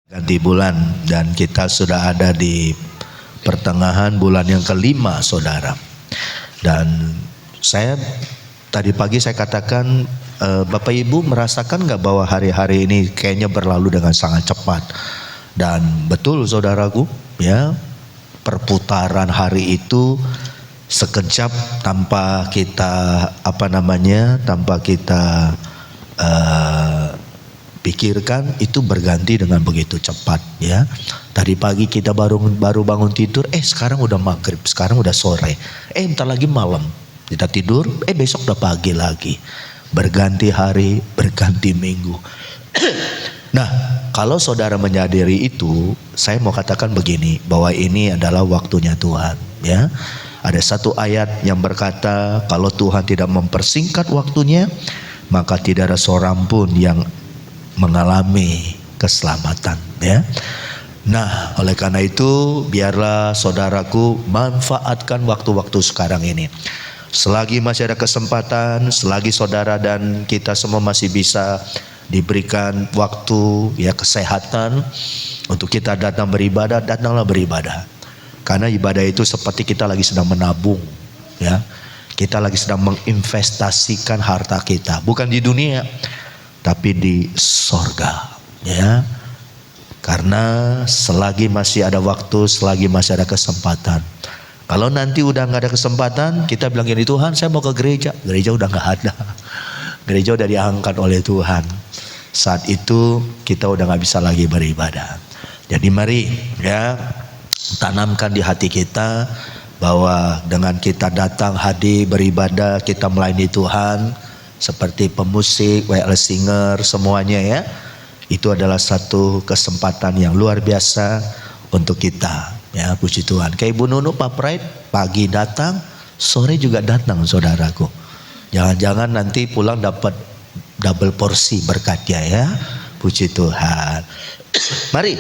Ganti bulan dan kita sudah ada di pertengahan bulan yang kelima, saudara. Dan saya tadi pagi saya katakan, Bapak Ibu merasakan nggak bahwa hari-hari ini kayaknya berlalu dengan sangat cepat? Dan betul saudaraku, ya, perputaran hari itu sekejap tanpa kita tanpa kita pikirkan, itu berganti dengan begitu cepat, ya. Tadi pagi kita baru bangun tidur, sekarang udah maghrib, sekarang udah sore, bentar lagi malam. Kita tidur, besok udah pagi lagi. Berganti hari, berganti minggu. Nah, kalau saudara menyadari itu, saya mau katakan begini, bahwa ini adalah waktunya Tuhan, ya. Ada satu ayat yang berkata, kalau Tuhan tidak mempersingkat waktunya, maka tidak ada seorang pun yang mengalami keselamatan, ya. Nah, oleh karena itu biarlah saudaraku manfaatkan waktu-waktu sekarang ini. Selagi masih ada kesempatan, selagi saudara dan kita semua masih bisa diberikan waktu, ya, kesehatan untuk kita datang beribadah, datanglah beribadah. Karena ibadah itu seperti kita lagi sedang menabung, ya. Kita lagi sedang menginvestasikan harta kita, bukan di dunia tapi di sorga, ya. Karena selagi masih ada waktu, selagi masih ada kesempatan. Kalau nanti udah nggak ada kesempatan, kita bilang gini, Tuhan saya mau ke gereja. Gereja udah nggak ada, gereja udah diangkat oleh Tuhan. Saat itu kita udah nggak bisa lagi beribadah. Jadi mari, ya, tanamkan di hati kita bahwa dengan kita datang hadir beribadah, kita melayani Tuhan seperti pemusik, WL singer, semuanya, ya. Itu adalah satu kesempatan yang luar biasa untuk kita, ya. Puji Tuhan. Kayak Ibu Nunu, Pak Pride, pagi datang, sore juga datang, saudaraku. Jangan-jangan nanti pulang dapat double porsi berkatnya, ya. Puji Tuhan. Mari,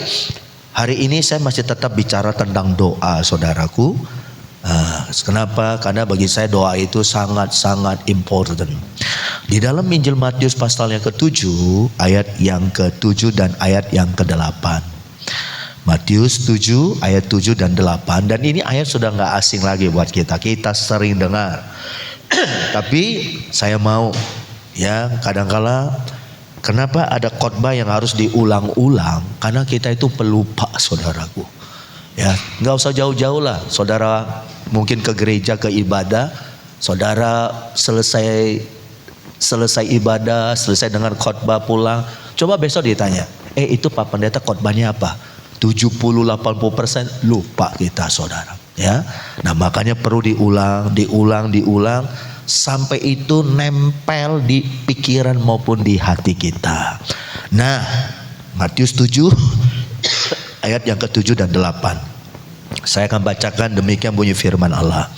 hari ini saya masih tetap bicara tentang doa, saudaraku. Kenapa? Karena bagi saya doa itu sangat-sangat important. Di dalam Injil Matius pasal yang ke-7, ayat yang ke-7 dan ayat yang ke-8. Matius 7 ayat 7 dan 8. Dan ini ayat sudah gak asing lagi buat kita. Kita sering dengar. Tapi saya mau, ya, kadangkala kenapa ada khotbah yang harus diulang-ulang? Karena kita itu pelupa, saudaraku. Ya, nggak usah jauh-jauh lah. Saudara mungkin ke gereja, ke ibadah, saudara selesai ibadah, selesai dengan khotbah pulang, coba besok ditanya, itu Pak Pendeta khotbahnya apa? 70-80% lupa kita, saudara, ya. Nah, makanya perlu diulang sampai itu nempel di pikiran maupun di hati kita. Nah, Matius 7 ayat yang ke-7 dan 8. Saya akan bacakan, demikian bunyi firman Allah.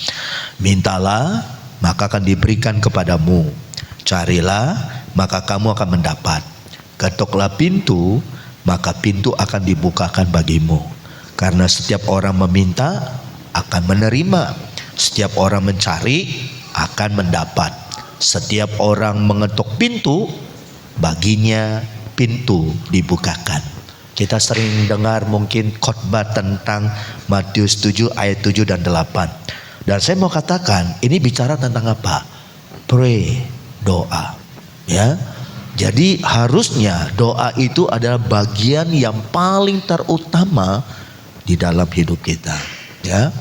Mintalah, maka akan diberikan kepadamu. Carilah, maka kamu akan mendapat. Ketoklah pintu, maka pintu akan dibukakan bagimu. Karena setiap orang meminta, akan menerima. Setiap orang mencari, akan mendapat. Setiap orang mengetuk pintu, baginya pintu dibukakan. Kita sering dengar mungkin khotbah tentang Matius 7 ayat 7 dan 8. Dan saya mau katakan, ini bicara tentang apa? Pray, doa, ya. Jadi harusnya doa itu adalah bagian yang paling terutama di dalam hidup kita, ya.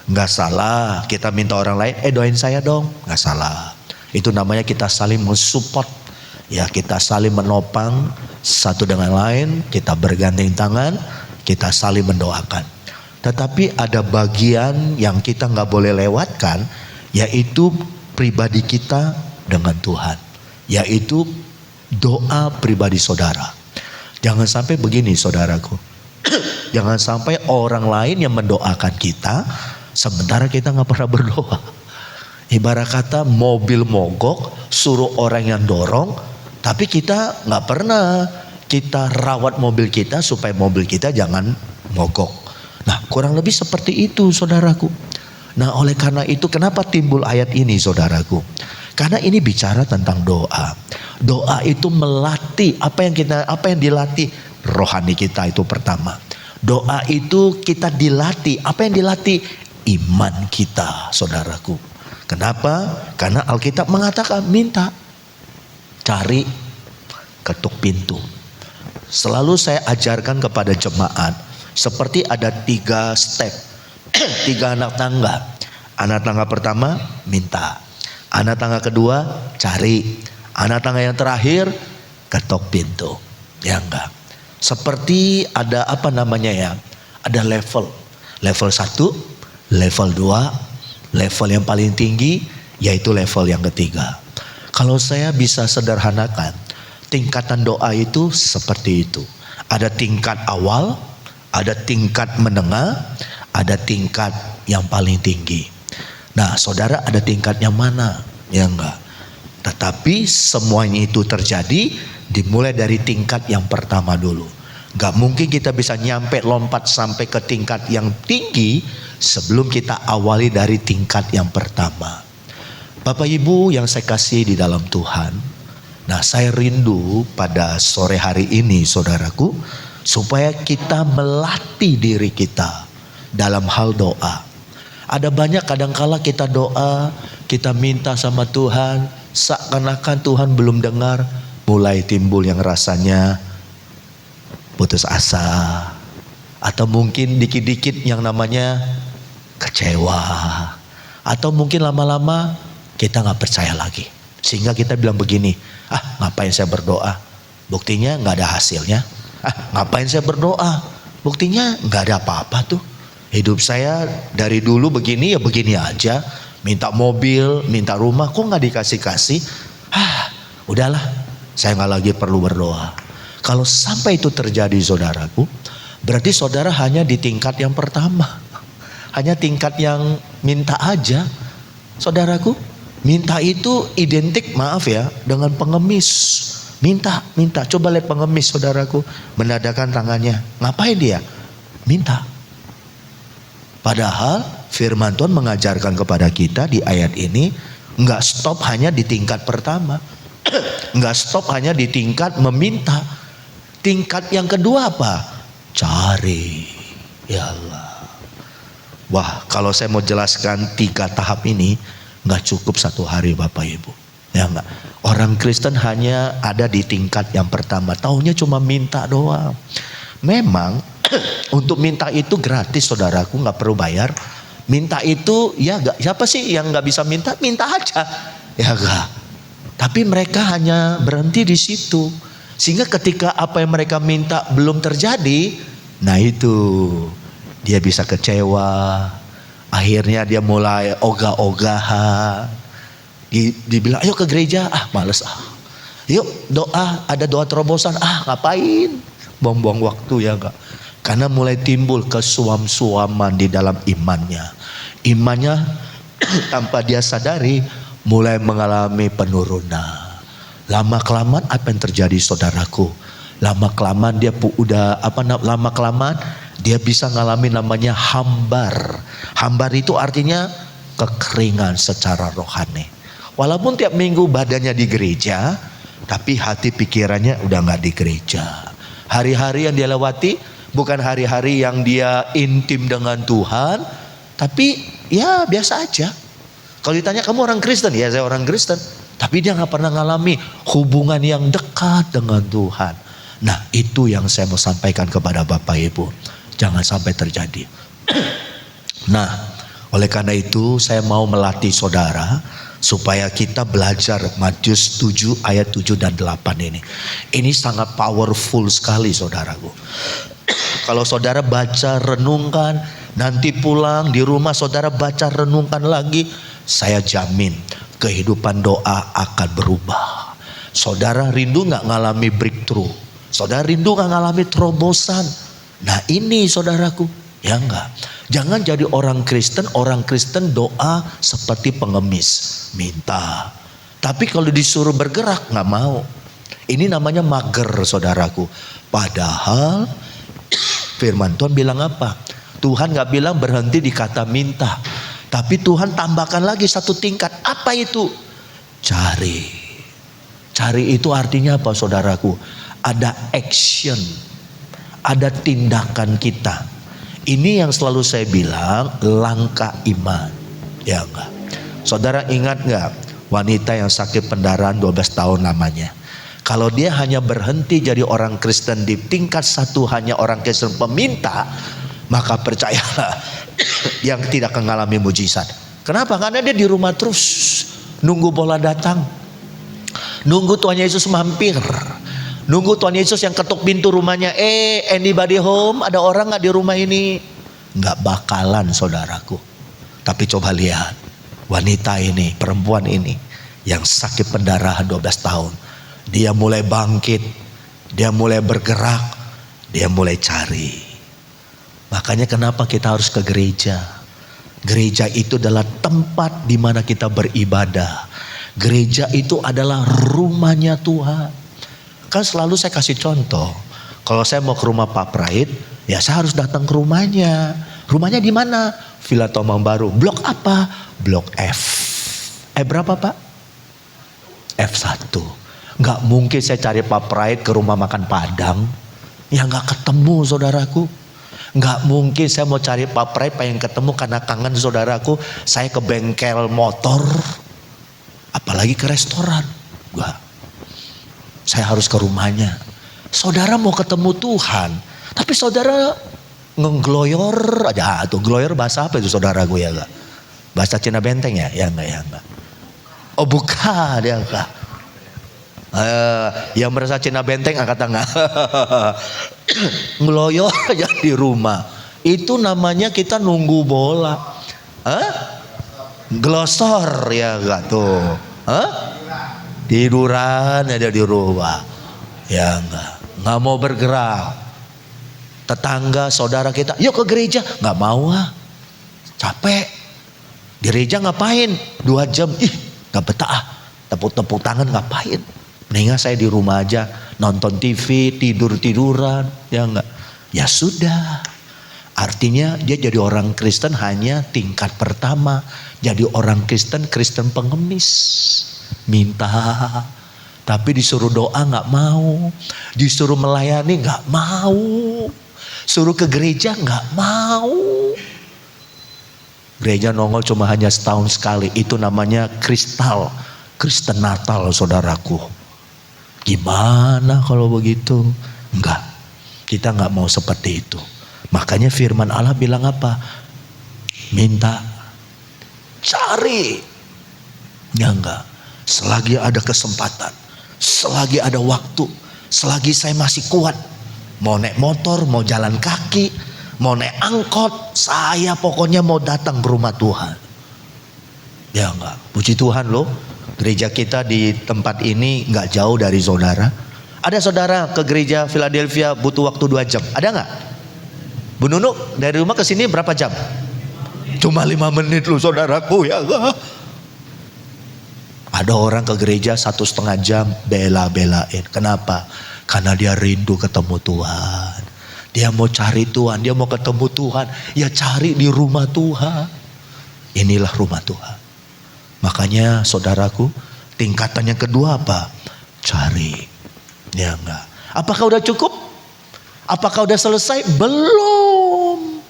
Nggak salah kita minta orang lain, doain saya dong, nggak salah. Itu namanya kita saling mensupport, ya, kita saling menopang satu dengan lain, kita bergandeng tangan, kita saling mendoakan. Tetapi ada bagian yang kita nggak boleh lewatkan, yaitu pribadi kita dengan Tuhan, yaitu doa pribadi saudara. Jangan sampai begini, saudaraku. Jangan sampai orang lain yang mendoakan kita, sementara kita nggak pernah berdoa. Ibarat kata mobil mogok, suruh orang yang dorong, tapi kita nggak pernah kita rawat mobil kita supaya mobil kita jangan mogok. Nah, kurang lebih seperti itu, saudaraku. Nah, oleh karena itu kenapa timbul ayat ini, saudaraku? Karena ini bicara tentang doa. Doa itu melatih apa yang dilatih? rohani kita itu pertama. Doa itu kita dilatih. Apa yang dilatih? Iman kita, saudaraku. Kenapa? Karena Alkitab mengatakan minta, cari, ketuk pintu. Selalu saya ajarkan kepada jemaat, seperti ada 3 step, 3 anak tangga. Anak tangga pertama, minta. Anak tangga kedua, cari. Anak tangga yang terakhir, ketok pintu. Ya enggak. Seperti ada apa namanya ya? Ada level. Level 1, level 2, level yang paling tinggi yaitu level yang ketiga. Kalau saya bisa sederhanakan, tingkatan doa itu seperti itu. Ada tingkat awal, ada tingkat menengah, ada tingkat yang paling tinggi. Nah, saudara ada tingkat yang mana? Ya enggak. Tetapi semuanya itu terjadi dimulai dari tingkat yang pertama dulu. Enggak mungkin kita bisa nyampe lompat sampai ke tingkat yang tinggi sebelum kita awali dari tingkat yang pertama. Bapak Ibu yang saya kasih di dalam Tuhan, nah saya rindu pada sore hari ini saudaraku, supaya kita melatih diri kita dalam hal doa. Ada banyak kadangkala kita doa, kita minta sama Tuhan, seakan-akan Tuhan belum dengar, mulai timbul yang rasanya putus asa. Atau mungkin dikit-dikit yang namanya kecewa. Atau mungkin lama-lama kita gak percaya lagi. Sehingga kita bilang begini, ngapain saya berdoa? Buktinya gak ada hasilnya. Ngapain saya berdoa? Buktinya gak ada apa-apa tuh. Hidup saya dari dulu begini ya begini aja. Minta mobil, minta rumah, kok gak dikasih-kasih? Udahlah, saya gak lagi perlu berdoa. Kalau sampai itu terjadi saudaraku, berarti saudara hanya di tingkat yang pertama. Hanya tingkat yang minta aja. Saudaraku, minta itu identik, maaf ya, dengan pengemis. Minta. Coba lihat pengemis saudaraku, menadakan tangannya. Ngapain dia? Minta. Padahal firman Tuhan mengajarkan kepada kita di ayat ini, nggak stop hanya di tingkat pertama, nggak stop hanya di tingkat meminta. Tingkat yang kedua apa? Cari. Ya Allah. Wah, kalau saya mau jelaskan 3 tahap ini, nggak cukup 1 hari Bapak Ibu. Ya enggak. Orang Kristen hanya ada di tingkat yang pertama, taunya cuma minta doang. Memang untuk minta itu gratis saudaraku, nggak perlu bayar. Minta itu ya gak, siapa sih yang nggak bisa minta? Minta aja, ya enggak. Tapi mereka hanya berhenti di situ, sehingga ketika apa yang mereka minta belum terjadi, nah itu dia bisa kecewa. Akhirnya dia mulai ogah-ogahan. Dibilang ayo ke gereja, males Yuk doa, ada doa terobosan, ngapain? Buang-buang waktu ya enggak. Karena mulai timbul kesuam-suaman di dalam imannya. Imannya tanpa dia sadari mulai mengalami penurunan. Lama-kelamaan apa yang terjadi saudaraku? Lama-kelamaan dia lama-kelamaan dia bisa ngalami namanya hambar. Hambar itu artinya kekeringan secara rohani. Walaupun tiap minggu badannya di gereja, tapi hati pikirannya udah gak di gereja. Hari-hari yang dia lewati bukan hari-hari yang dia intim dengan Tuhan, tapi ya biasa aja. Kalau ditanya kamu orang Kristen, ya saya orang Kristen, tapi dia gak pernah ngalami hubungan yang dekat dengan Tuhan. Nah itu yang saya mau sampaikan kepada Bapak Ibu, jangan sampai terjadi. Nah oleh karena itu saya mau melatih saudara supaya kita belajar Matius 7 ayat 7 dan 8 ini. Ini sangat powerful sekali saudaraku. Kalau saudara baca, renungkan, nanti pulang di rumah saudara baca, renungkan lagi, saya jamin kehidupan doa akan berubah. Saudara rindu gak ngalami breakthrough? Saudara rindu gak ngalami terobosan? Nah ini saudaraku, ya enggak. Jangan jadi orang Kristen doa seperti pengemis, minta. Tapi kalau disuruh bergerak gak mau. Ini namanya mager saudaraku. Padahal firman Tuhan bilang apa? Tuhan gak bilang berhenti di kata minta, tapi Tuhan tambahkan lagi 1 tingkat. Apa itu? Cari. Cari itu artinya apa saudaraku? Ada action. ada tindakan kita. Ini yang selalu saya bilang langkah iman. Ya enggak? Saudara ingat enggak wanita yang sakit pendarahan 12 tahun lamanya? Kalau dia hanya berhenti jadi orang Kristen di tingkat satu, hanya orang Kristen peminta, maka percayalah yang tidak akan mengalami mujizat. Kenapa? Karena dia di rumah terus nunggu bola datang, nunggu Tuhan Yesus mampir, nunggu Tuhan Yesus yang ketuk pintu rumahnya. Anybody home? Ada orang gak di rumah ini? Gak bakalan, saudaraku. Tapi coba lihat wanita ini, perempuan ini yang sakit pendarahan 12 tahun. Dia mulai bangkit, dia mulai bergerak, dia mulai cari. Makanya kenapa kita harus ke gereja? Gereja itu adalah tempat di mana kita beribadah. Gereja itu adalah rumahnya Tuhan. Kan selalu saya kasih contoh. Kalau saya mau ke rumah Pak Praid, ya saya harus datang ke rumahnya. Rumahnya di mana? Villa Tomang Baru. Blok apa? Blok F. Berapa Pak? F1. Gak mungkin saya cari Pak Praid ke rumah makan Padang. Ya gak ketemu, saudaraku. Gak mungkin saya mau cari Pak Praid pengen ketemu karena kangen, saudaraku. Saya ke bengkel motor, apalagi ke restoran. Gak. Saya harus ke rumahnya. Saudara mau ketemu Tuhan, tapi saudara ngegloyor aja. Tuh gloyor bahasa apa itu saudaraku ya gak? Bahasa Cina Benteng ya? Ya enggak. Oh bukan, ya enggak. Yang merasa Cina Benteng angkat tangan. Ngeloyor aja di rumah. Itu namanya kita nunggu bola. Glosor ya enggak tuh. Tiduran aja di rumah. Ya enggak mau bergerak. Tetangga saudara kita, yuk ke gereja. Enggak mau capek. Gereja ngapain? 2 jam. Enggak betah. Tepuk-tepuk tangan ngapain? Mendingan saya di rumah aja nonton TV, tidur-tiduran, ya enggak? Ya sudah. Artinya dia jadi orang Kristen hanya tingkat pertama. Jadi orang Kristen pengemis. Minta, tapi disuruh doa enggak mau. Disuruh melayani enggak mau. Suruh ke gereja enggak mau. Gereja nongol cuma hanya setahun sekali. Itu namanya kristal, Kristen Natal, saudaraku. Gimana kalau begitu? Enggak. Kita enggak mau seperti itu. Makanya firman Allah bilang apa? Minta, cari. Ya enggak. Selagi ada kesempatan, selagi ada waktu, selagi saya masih kuat, mau naik motor, mau jalan kaki, mau naik angkot, saya pokoknya mau datang ke rumah Tuhan. Ya enggak. Puji Tuhan loh. Gereja kita di tempat ini gak jauh dari saudara. Ada saudara ke gereja Philadelphia butuh waktu 2 jam. Ada gak? Bu Nunu dari rumah ke sini berapa jam? Cuma 5 menit loh saudaraku ya gak? Ada orang ke gereja 1,5 jam bela-belain. Kenapa? Karena dia rindu ketemu Tuhan. Dia mau cari Tuhan, dia mau ketemu Tuhan. Ya cari di rumah Tuhan. Inilah rumah Tuhan. Makanya saudaraku, tingkatan yang kedua apa? Cari. Ya enggak. Apakah udah cukup? Apakah udah selesai? Belum.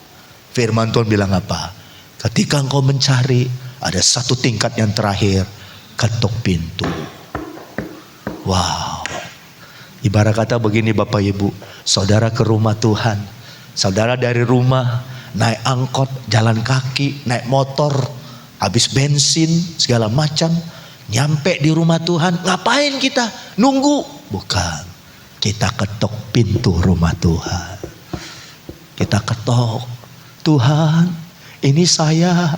Firman Tuhan bilang apa? Ketika engkau mencari, ada satu tingkat yang terakhir. Ketuk pintu. Wow. Ibarat kata begini Bapak Ibu. Saudara ke rumah Tuhan. Saudara dari rumah naik angkot, jalan kaki, naik motor, habis bensin segala macam, nyampe di rumah Tuhan, ngapain kita? Nunggu? Bukan. Kita ketok pintu rumah Tuhan. Kita ketok. Tuhan, ini saya.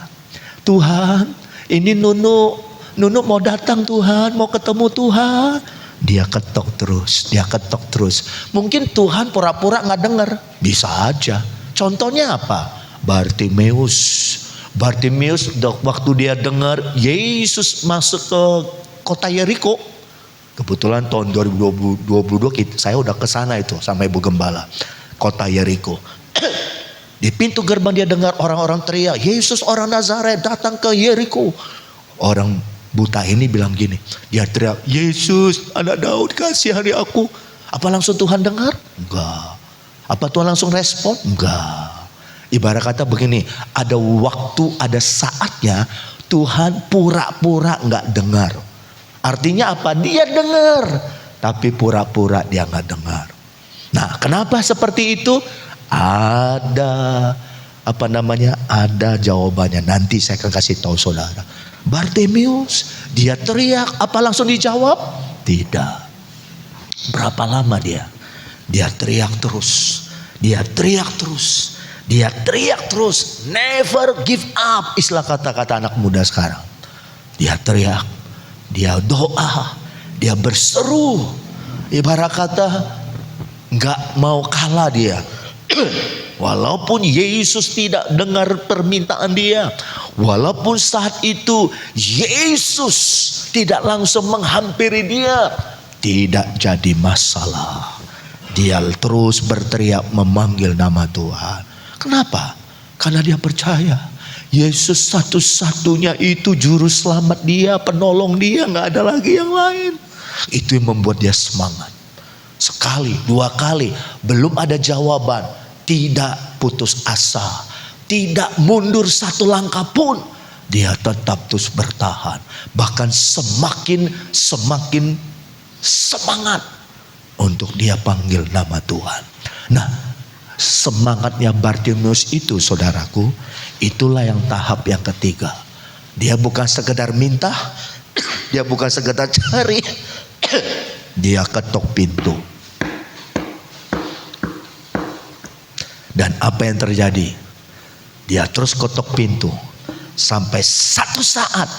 Tuhan, ini Nunu. Nunu mau datang Tuhan, mau ketemu Tuhan. Dia ketok terus, dia ketok terus. Mungkin Tuhan pura-pura gak dengar. Bisa aja. Contohnya apa? Bartimeus waktu dia dengar Yesus masuk ke kota Yeriko. Kebetulan tahun 2022 saya udah ke sana itu sama Ibu Gembala. Kota Yeriko. Di pintu gerbang dia dengar orang-orang teriak, Yesus orang Nazaret datang ke Yeriko. Orang buta ini bilang gini, dia teriak, Yesus anak Daud kasihani aku. Apa langsung Tuhan dengar? Enggak. Apa Tuhan langsung respon? Enggak. Ibarat kata begini, ada waktu, ada saatnya Tuhan pura-pura enggak dengar. Artinya apa? Dia dengar, tapi pura-pura dia enggak dengar. Nah, kenapa seperti itu? Ada ada jawabannya. Nanti saya akan kasih tahu saudara. Bartimeus, dia teriak, apa langsung dijawab? Tidak. Berapa lama dia? Dia teriak terus. Dia teriak terus. Dia teriak terus. Never give up. Istilah kata-kata anak muda sekarang. Dia teriak. Dia doa. Dia berseru. Ibarat kata gak mau kalah dia. Walaupun Yesus tidak dengar permintaan dia. Walaupun saat itu Yesus tidak langsung menghampiri dia. Tidak jadi masalah. Dia terus berteriak memanggil nama Tuhan. Kenapa? Karena dia percaya Yesus satu-satunya itu juru selamat dia, penolong dia, gak ada lagi yang lain. Itu yang membuat dia semangat. Sekali, dua kali, belum ada jawaban, tidak putus asa, tidak mundur satu langkah pun. Dia tetap terus bertahan. Bahkan semakin semangat untuk dia panggil nama Tuhan. Nah, semangatnya Bartimeus itu, saudaraku, itulah yang tahap yang ketiga. Dia bukan sekedar minta, dia bukan sekedar cari, dia ketok pintu. Dan apa yang terjadi? Dia terus ketok pintu sampai satu saat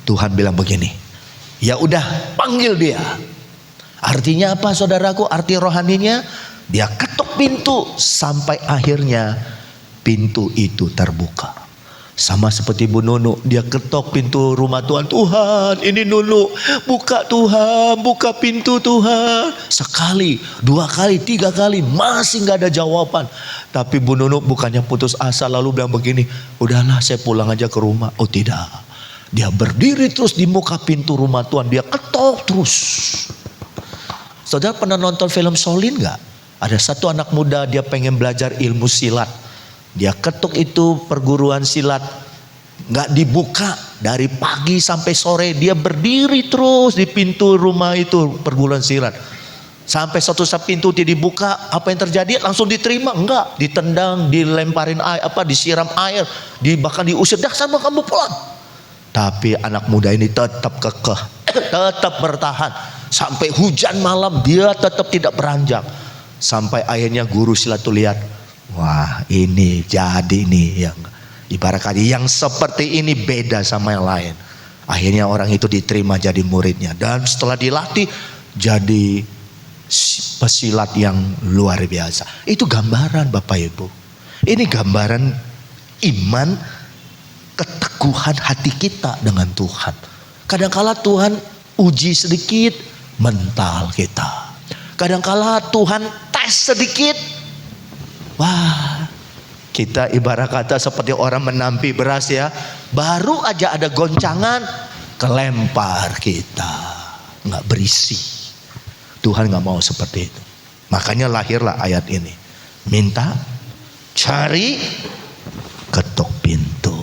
Tuhan bilang begini, ya udah panggil dia. Artinya apa, saudaraku? Arti rohaninya, dia ketuk pintu sampai akhirnya pintu itu terbuka. Sama seperti Bu Nunu, dia ketok pintu rumah Tuhan. Tuhan, ini Nunu, buka Tuhan, buka pintu Tuhan. Sekali, dua kali, tiga kali, masih gak ada jawaban. Tapi Bu Nunu bukannya putus asa lalu bilang begini, udahlah saya pulang aja ke rumah. Oh tidak, dia berdiri terus di muka pintu rumah Tuhan, dia ketok terus. Saudara pernah nonton film Shaolin gak? Ada satu anak muda, dia pengen belajar ilmu silat. Dia ketuk itu perguruan silat, gak dibuka. Dari pagi sampai sore dia berdiri terus di pintu rumah itu perguruan silat. Sampai suatu saat pintu tidak dibuka, apa yang terjadi? Langsung diterima? Enggak, ditendang, dilemparin air, disiram air, bahkan diusir. Dah sama kamu pulang. Tapi anak muda ini tetap kekeh, tetap bertahan. Sampai hujan malam dia tetap tidak beranjak. Sampai akhirnya guru silat itu lihat, wah ini jadi nih yang ibarat kata yang seperti ini beda sama yang lain. Akhirnya orang itu diterima jadi muridnya. Dan setelah dilatih jadi pesilat yang luar biasa. Itu gambaran Bapak Ibu. Ini gambaran iman, keteguhan hati kita dengan Tuhan. Kadangkala Tuhan uji sedikit mental kita. Kadangkala Tuhan tes sedikit. Wah, kita ibarat kata seperti orang menampi beras ya. Baru aja ada goncangan, kelempar kita. Nggak berisi. Tuhan nggak mau seperti itu. Makanya lahirlah ayat ini. Minta, cari, ketuk pintu.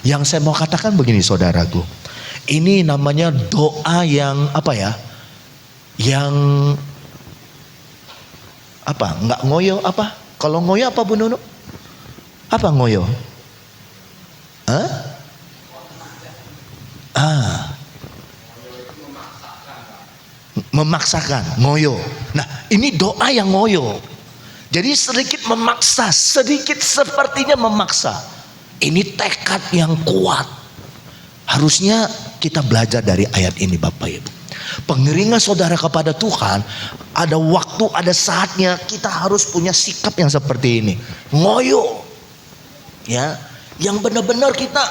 Yang saya mau katakan begini saudaraku. Ini namanya doa yang yang nggak ngoyo apa? Kalau ngoyo apa Bu Nunu? Apa ngoyo? Memaksakan, ngoyo. Nah, ini doa yang ngoyo. Jadi sedikit memaksa, sedikit sepertinya memaksa. Ini tekad yang kuat. Harusnya kita belajar dari ayat ini Bapak Ibu. Pengeringan saudara kepada Tuhan, ada waktu, ada saatnya kita harus punya sikap yang seperti ini. Ngoyo. Ya, yang benar-benar kita,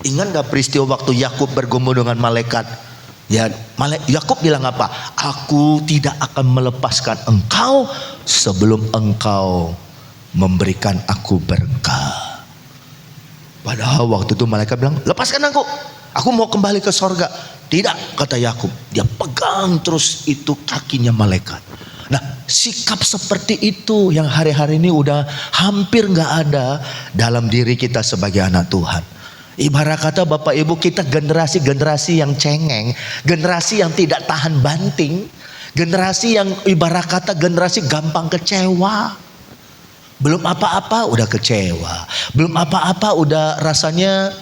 ingat gak peristiwa waktu Yakub bergumul dengan malaikat? Ya, Yakub bilang apa? Aku tidak akan melepaskan engkau sebelum engkau memberikan aku berkah. Padahal waktu itu malaikat bilang, lepaskan aku mau kembali ke sorga. Tidak, kata Yakub, dia pegang terus itu kakinya malaikat. Nah, sikap seperti itu yang hari-hari ini udah hampir nggak ada dalam diri kita sebagai anak Tuhan. Ibarat kata Bapak Ibu, kita generasi-generasi yang cengeng, generasi yang tidak tahan banting, generasi yang ibarat kata generasi gampang kecewa. Belum apa-apa udah kecewa, belum apa-apa udah rasanya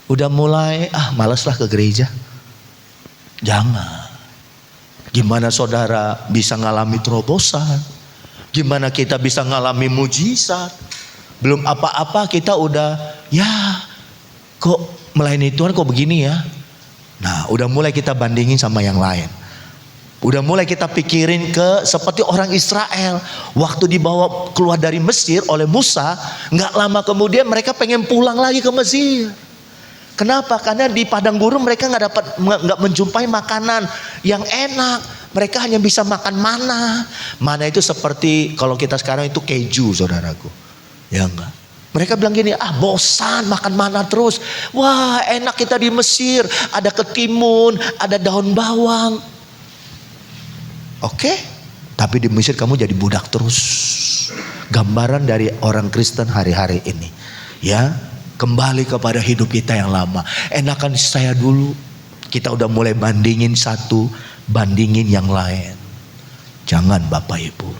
udah mulai malaslah ke gereja. Jangan. Gimana saudara bisa ngalami terobosan? Gimana kita bisa ngalami mujizat? Belum apa-apa kita udah kok melayani Tuhan kok begini ya. Nah udah mulai kita bandingin sama yang lain. Udah mulai kita pikirin ke seperti orang Israel. Waktu dibawa keluar dari Mesir oleh Musa, gak lama kemudian mereka pengen pulang lagi ke Mesir. Kenapa? Karena di padang gurun mereka nggak menjumpai makanan yang enak. Mereka hanya bisa makan mana. Mana itu seperti kalau kita sekarang itu keju, saudaraku. Ya enggak. Mereka bilang gini, bosan makan mana terus. Wah enak kita di Mesir, ada ketimun, ada daun bawang. Oke, tapi di Mesir kamu jadi budak terus. Gambaran dari orang Kristen hari-hari ini. Ya, kembali kepada hidup kita yang lama. Enakan saya dulu. Kita udah mulai bandingin satu, bandingin yang lain. Jangan Bapak Ibu.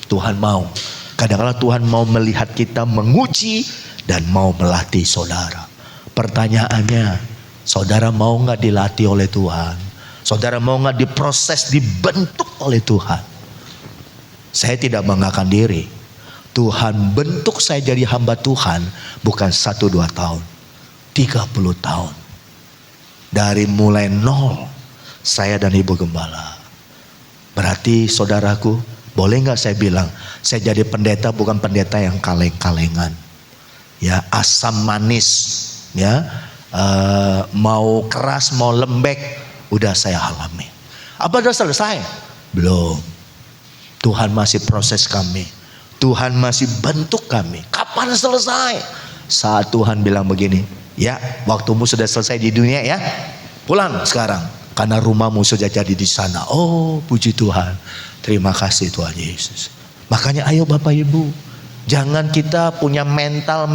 Tuhan mau. Kadang-kadang Tuhan mau melihat kita menguji dan mau melatih saudara. Pertanyaannya, saudara mau gak dilatih oleh Tuhan? Saudara mau gak diproses, dibentuk oleh Tuhan? Saya tidak banggakan diri. Tuhan bentuk saya jadi hamba Tuhan bukan 1-2 tahun, 30 tahun. Dari mulai nol saya dan Ibu Gembala. Berarti saudaraku, boleh gak saya bilang, saya jadi pendeta bukan pendeta yang kaleng-kalengan. Ya, asam manis, ya, mau keras mau lembek, udah saya alami. Apa udah selesai? Belum. Tuhan masih proses kami. Tuhan masih bentuk kami. Kapan selesai? Saat Tuhan bilang begini, ya waktumu sudah selesai di dunia ya, pulang sekarang. Karena rumahmu sudah jadi di sana. Oh puji Tuhan. Terima kasih Tuhan Yesus. Makanya ayo Bapak Ibu, jangan kita punya mental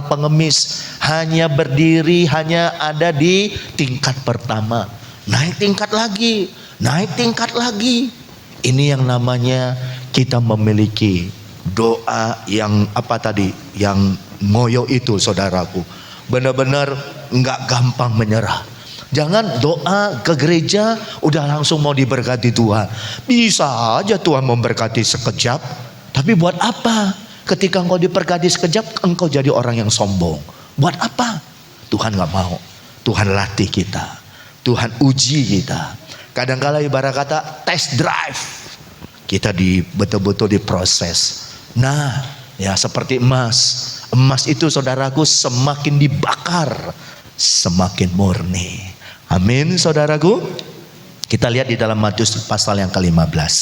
pengemis. Hanya berdiri, hanya ada di tingkat pertama. Naik tingkat lagi, naik tingkat lagi. Ini yang namanya kita memiliki doa yang yang ngoyo itu saudaraku. Benar-benar gak gampang menyerah. Jangan doa ke gereja udah langsung mau diberkati Tuhan. Bisa aja Tuhan memberkati sekejap, tapi buat apa? Ketika engkau diberkati sekejap, engkau jadi orang yang sombong. Buat apa? Tuhan gak mau. Tuhan latih kita, Tuhan uji kita. Kadang-kala ibarat kata test drive, kita betul-betul diproses. Nah ya seperti emas. Emas itu saudaraku semakin dibakar semakin murni. Amin saudaraku. Kita lihat di dalam Matius pasal yang ke-15.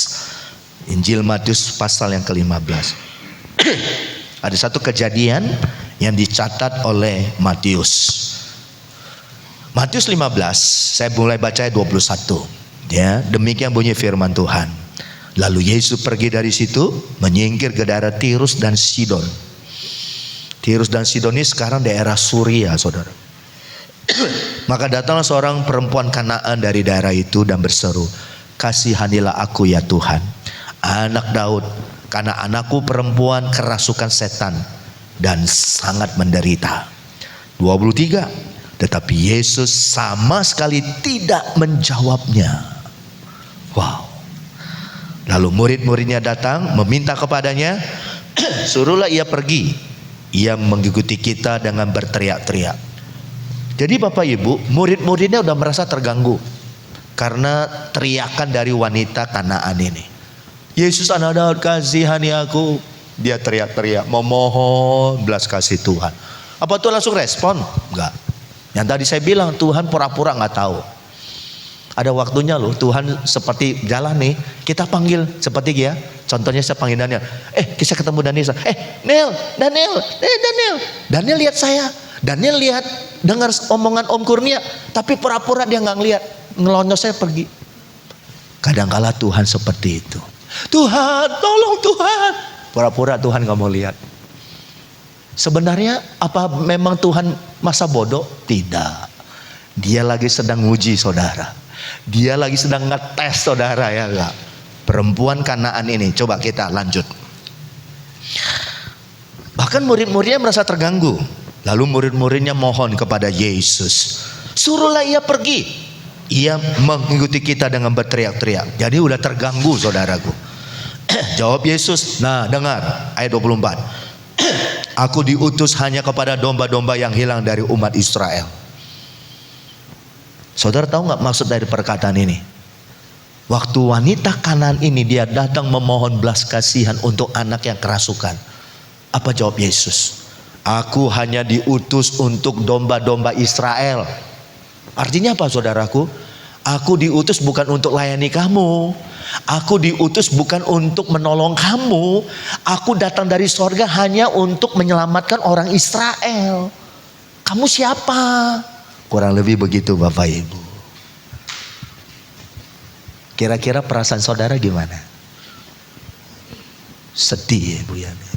Injil Matius pasal yang ke-15. Ada satu kejadian yang dicatat oleh Matius. Matius 15, saya mulai baca 21. Ya, demikian bunyi firman Tuhan. Lalu Yesus pergi dari situ, menyingkir ke daerah Tirus dan Sidon. Tirus dan Sidon ini sekarang daerah Suria, saudara. Maka datanglah seorang perempuan Kanaan dari daerah itu dan berseru, kasihanilah aku ya Tuhan, anak Daud, karena anakku perempuan kerasukan setan dan sangat menderita. 23. Tetapi Yesus sama sekali tidak menjawabnya. Wow. Lalu murid-muridnya datang meminta kepadanya, suruhlah ia pergi. Ia mengikuti kita dengan berteriak-teriak. Jadi Bapak Ibu, murid-muridnya udah merasa terganggu karena teriakan dari wanita Kanaan ini. Yesus anak Daud, kasihani aku. Dia teriak-teriak memohon belas kasih Tuhan. Apa Tuhan langsung respon? Enggak. Yang tadi saya bilang Tuhan pura-pura nggak tahu. Ada waktunya loh Tuhan seperti jalan nih, kita panggil seperti ya. Contohnya saya panggil Daniel. Kita ketemu Daniel. Daniel lihat saya. Daniel lihat, dengar omongan Om Kurnia, tapi pura-pura dia nggak ngelihat, ngelonyo saya pergi. Kadang-kala Tuhan seperti itu. Tuhan, tolong Tuhan. Pura-pura Tuhan gak mau lihat. Sebenarnya apa memang Tuhan masa bodoh? Tidak. Dia lagi sedang nguji saudara. Dia lagi sedang ngetes saudara, ya enggak? Perempuan Kanaan ini, coba kita lanjut. Bahkan murid-muridnya merasa terganggu. Lalu murid-muridnya mohon kepada Yesus, suruhlah ia pergi. Ia mengikuti kita dengan berteriak-teriak. Jadi udah terganggu saudaraku. Jawab Yesus, nah dengar ayat 24. Aku diutus hanya kepada domba-domba yang hilang dari umat Israel. Saudara tahu nggak maksud dari perkataan ini? Waktu wanita Kanaan ini dia datang memohon belas kasihan untuk anak yang kerasukan. Apa jawab Yesus? Aku hanya diutus untuk domba-domba Israel. Artinya apa saudaraku? Aku diutus bukan untuk layani kamu. Aku diutus bukan untuk menolong kamu. Aku datang dari sorga hanya untuk menyelamatkan orang Israel. Kamu siapa? Kurang lebih begitu Bapak Ibu. Kira-kira perasaan saudara gimana? Sedih Ibu Yani.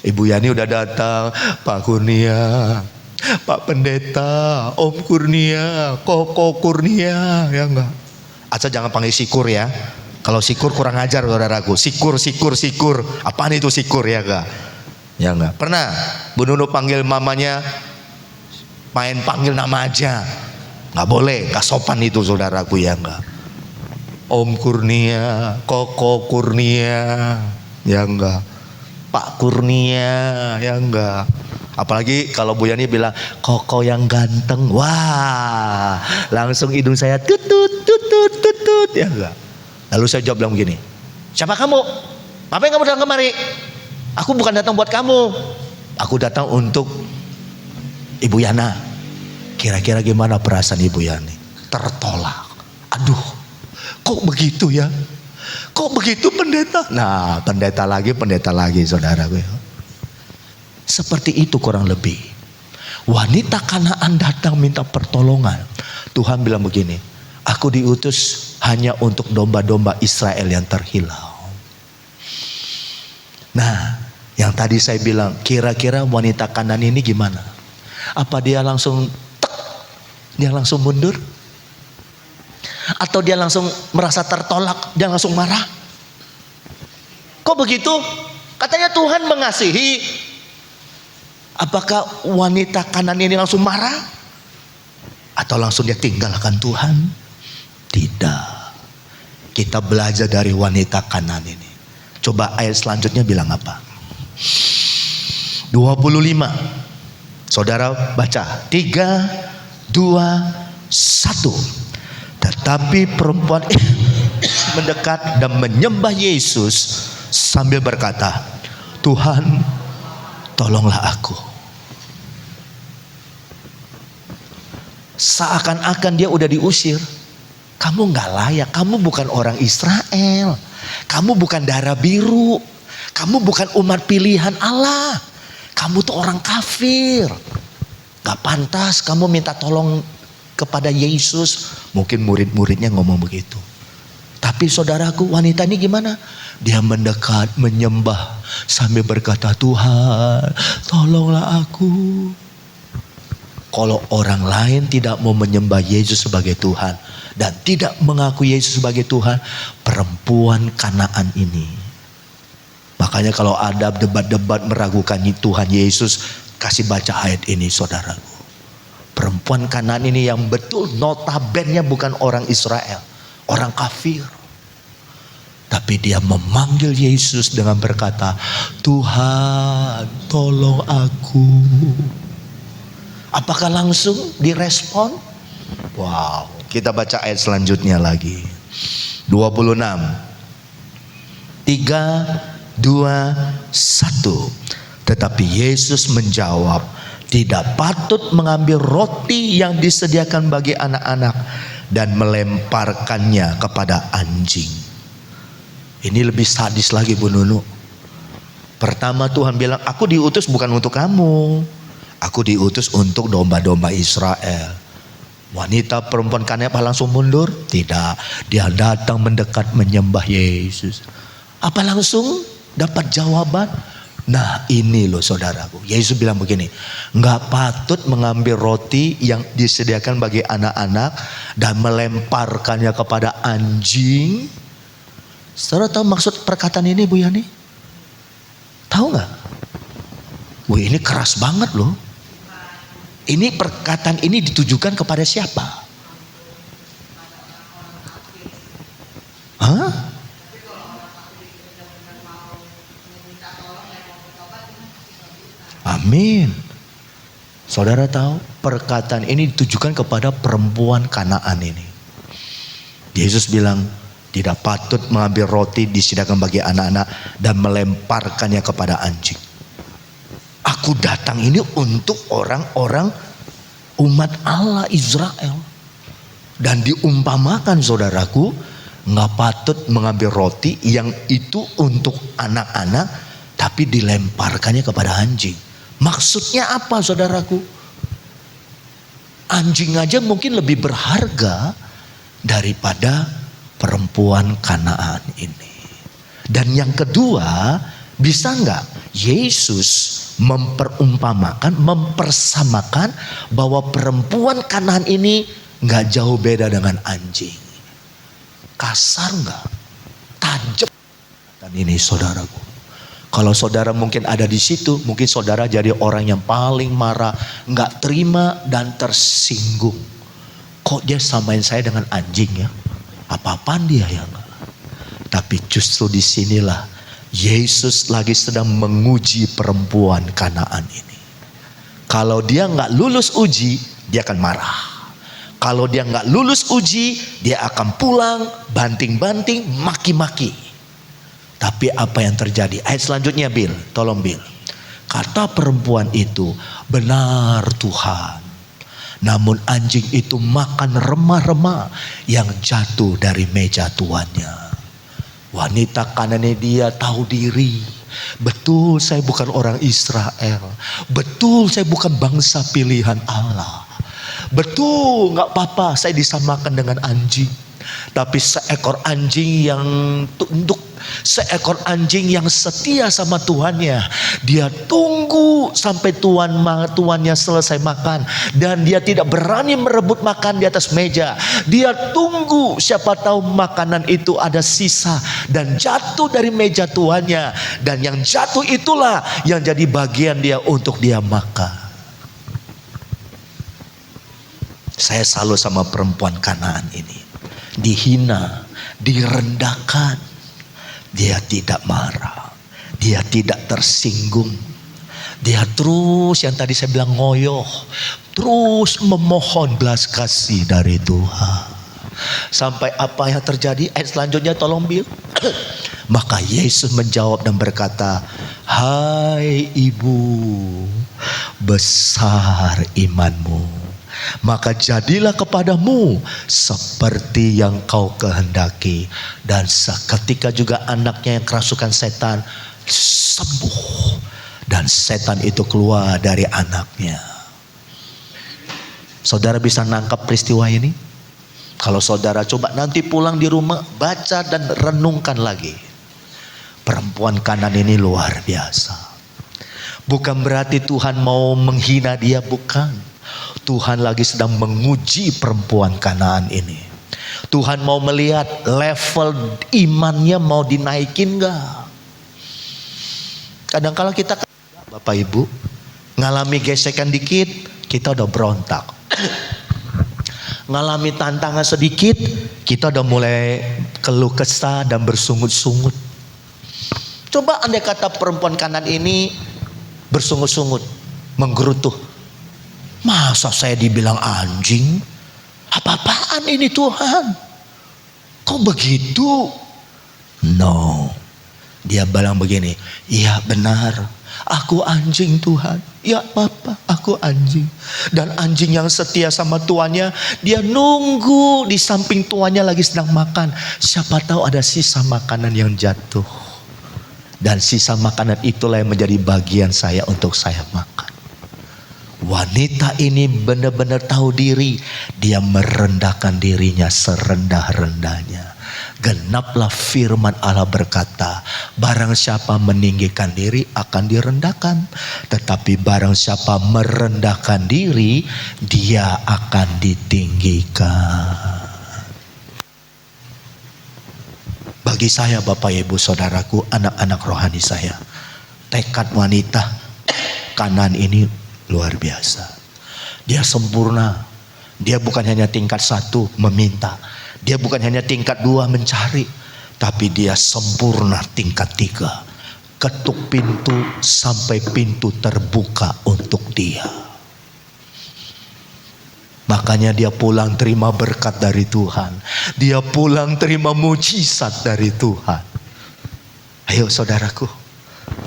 Ibu Yani udah datang, Pak Kurnia, Pak Pendeta, Om Kurnia, Koko Kurnia, ya enggak? Asal jangan panggil Sikur ya. Kalau Sikur kurang ajar saudaraku. Sikur. Apaan itu Sikur, ya enggak? Ya enggak. Pernah Bu Nunu panggil mamanya main panggil nama aja? Enggak boleh, enggak sopan itu saudaraku, ya enggak? Om Kurnia, Koko Kurnia, ya enggak? Pak Kurnia, ya enggak? Apalagi kalau Bu Yani bilang Koko yang ganteng, wah, langsung hidung saya tutut, ya enggak? Lalu saya jawab bilang begini, siapa kamu? Apa yang kamu datang kemari? Aku bukan datang buat kamu, aku datang untuk Ibu Yana. Kira-kira gimana perasaan Ibu Yani? Tertolak. Aduh, kok begitu ya? Kok begitu pendeta? Nah, pendeta lagi saudara gue. Seperti itu kurang lebih. Wanita Kanaan datang minta pertolongan. Tuhan bilang begini, aku diutus hanya untuk domba-domba Israel yang terhilang. Nah, yang tadi saya bilang, kira-kira wanita Kanaan ini gimana? Apa dia langsung dia langsung mundur? Atau dia langsung merasa tertolak, dia langsung marah? Kok begitu? Katanya Tuhan mengasihi. Apakah wanita Kanaan ini langsung marah? Atau langsung dia tinggalkan Tuhan? Tidak. Kita belajar dari wanita Kanaan ini. Coba ayat selanjutnya bilang apa? 25. Saudara baca. 3, 2, 1. Tetapi perempuan mendekat dan menyembah Yesus sambil berkata, Tuhan, tolonglah aku. Seakan-akan dia udah diusir. Kamu gak layak, kamu bukan orang Israel. Kamu bukan darah biru. Kamu bukan umat pilihan Allah. Kamu tuh orang kafir. Gak pantas kamu minta tolong kepada Yesus. Mungkin murid-muridnya ngomong begitu. Tapi saudaraku, wanita ini gimana? Dia mendekat, menyembah sambil berkata, Tuhan, tolonglah aku. Kalau orang lain tidak mau menyembah Yesus sebagai Tuhan dan tidak mengaku Yesus sebagai Tuhan, perempuan Kanaan ini. Makanya kalau ada debat-debat meragukan Tuhan Yesus, kasih baca ayat ini saudaraku. Perempuan Kanaan ini yang betul notabene bukan orang Israel, orang kafir. Tapi dia memanggil Yesus dengan berkata, Tuhan, tolong aku. Apakah langsung direspon? Wow, kita baca ayat selanjutnya lagi. 26. 3, 2, 1. Tetapi Yesus menjawab, tidak patut mengambil roti yang disediakan bagi anak-anak dan melemparkannya kepada anjing. Ini lebih sadis lagi Bu Nunu. Pertama Tuhan bilang, aku diutus bukan untuk kamu. Aku diutus untuk domba-domba Israel. Wanita perempuan Kanaan langsung mundur? Tidak. Dia datang mendekat menyembah Yesus. Apa langsung dapat jawaban? Nah ini loh saudaraku, Yesus bilang begini, nggak patut mengambil roti yang disediakan bagi anak-anak dan melemparkannya kepada anjing. Saudara tahu maksud perkataan ini Bu Yani? Tahu nggak? Wih ini keras banget loh. Ini perkataan ini ditujukan kepada siapa? Hah? Amin. Saudara tahu perkataan ini ditujukan kepada perempuan Kanaan ini. Yesus bilang tidak patut mengambil roti disediakan bagi anak-anak dan melemparkannya kepada anjing. Aku datang ini untuk orang-orang umat Allah Israel. Dan diumpamakan saudaraku, nggak patut mengambil roti yang itu untuk anak-anak tapi dilemparkannya kepada anjing. Maksudnya apa saudaraku? Anjing aja mungkin lebih berharga daripada perempuan Kanaan ini. Dan yang kedua, bisa nggak Yesus memperumpamakan, mempersamakan bahwa perempuan Kanaan ini nggak jauh beda dengan anjing? Kasar nggak? Tajam dan ini saudaraku. Kalau saudara mungkin ada di situ, mungkin saudara jadi orang yang paling marah, nggak terima dan tersinggung. Kok dia samain saya dengan anjing ya? Apa-apaan dia ya? Tapi justru disinilah Yesus lagi sedang menguji perempuan Kanaan ini. Kalau dia nggak lulus uji, dia akan marah. Kalau dia nggak lulus uji, dia akan pulang, banting-banting, maki-maki. Tapi apa yang terjadi? Ayat selanjutnya Bill, tolong Bill. Kata perempuan itu, benar Tuhan. Namun anjing itu makan remah-remah yang jatuh dari meja tuannya. Wanita Kanaan dia tahu diri. Betul saya bukan orang Israel. Betul saya bukan bangsa pilihan Allah. Betul gak apa-apa saya disamakan dengan anjing. Tapi seekor anjing yang tunduk, seekor anjing yang setia sama tuannya, dia tunggu sampai tuannya selesai makan dan dia tidak berani merebut makan di atas meja. Dia tunggu, siapa tahu makanan itu ada sisa dan jatuh dari meja tuannya, dan yang jatuh itulah yang jadi bagian dia untuk dia makan. Saya salut sama perempuan Kanaan ini. Dihina, direndahkan, dia tidak marah, dia tidak tersinggung, dia terus yang tadi saya bilang ngoyoh, terus memohon belas kasih dari Tuhan. Sampai apa yang terjadi? Ayat selanjutnya tolong Bill. Maka Yesus menjawab dan berkata, hai ibu, besar imanmu. Maka jadilah kepadamu seperti yang kau kehendaki. Dan seketika juga anaknya yang kerasukan setan sembuh. Dan setan itu keluar dari anaknya. Saudara bisa nangkap peristiwa ini? Kalau saudara coba nanti pulang di rumah, baca dan renungkan lagi. Perempuan Kanaan ini luar biasa. Bukan berarti Tuhan mau menghina dia, bukan. Tuhan lagi sedang menguji perempuan Kanaan ini. Tuhan mau melihat level imannya mau dinaikin gak. Kadang-kala kita Bapak Ibu ngalami gesekan dikit, kita udah berontak. Ngalami tantangan sedikit, kita udah mulai keluh kesah dan bersungut-sungut. Coba andai kata perempuan Kanaan ini bersungut-sungut, menggerutuh. Masa saya dibilang anjing? Apa-apaan ini Tuhan? Kok begitu? No. Dia bilang begini, iya benar, aku anjing Tuhan. Ya Bapak, aku anjing. Dan anjing yang setia sama tuannya, dia nunggu di samping tuannya lagi sedang makan. Siapa tahu ada sisa makanan yang jatuh. Dan sisa makanan itulah yang menjadi bagian saya untuk saya makan. Wanita ini benar-benar tahu diri. Dia merendahkan dirinya serendah-rendahnya. Genaplah firman Allah berkata, barang siapa meninggikan diri akan direndahkan, tetapi barang siapa merendahkan diri, dia akan ditinggikan. Bagi saya, Bapak Ibu Saudaraku, anak-anak rohani saya, tekad wanita Kanaan ini luar biasa. Dia sempurna. Dia bukan hanya tingkat 1 meminta, dia bukan hanya tingkat 2 mencari, tapi dia sempurna tingkat 3. Ketuk pintu sampai pintu terbuka untuk dia. Makanya dia pulang terima berkat dari Tuhan. Dia pulang terima mujizat dari Tuhan. Ayo saudaraku,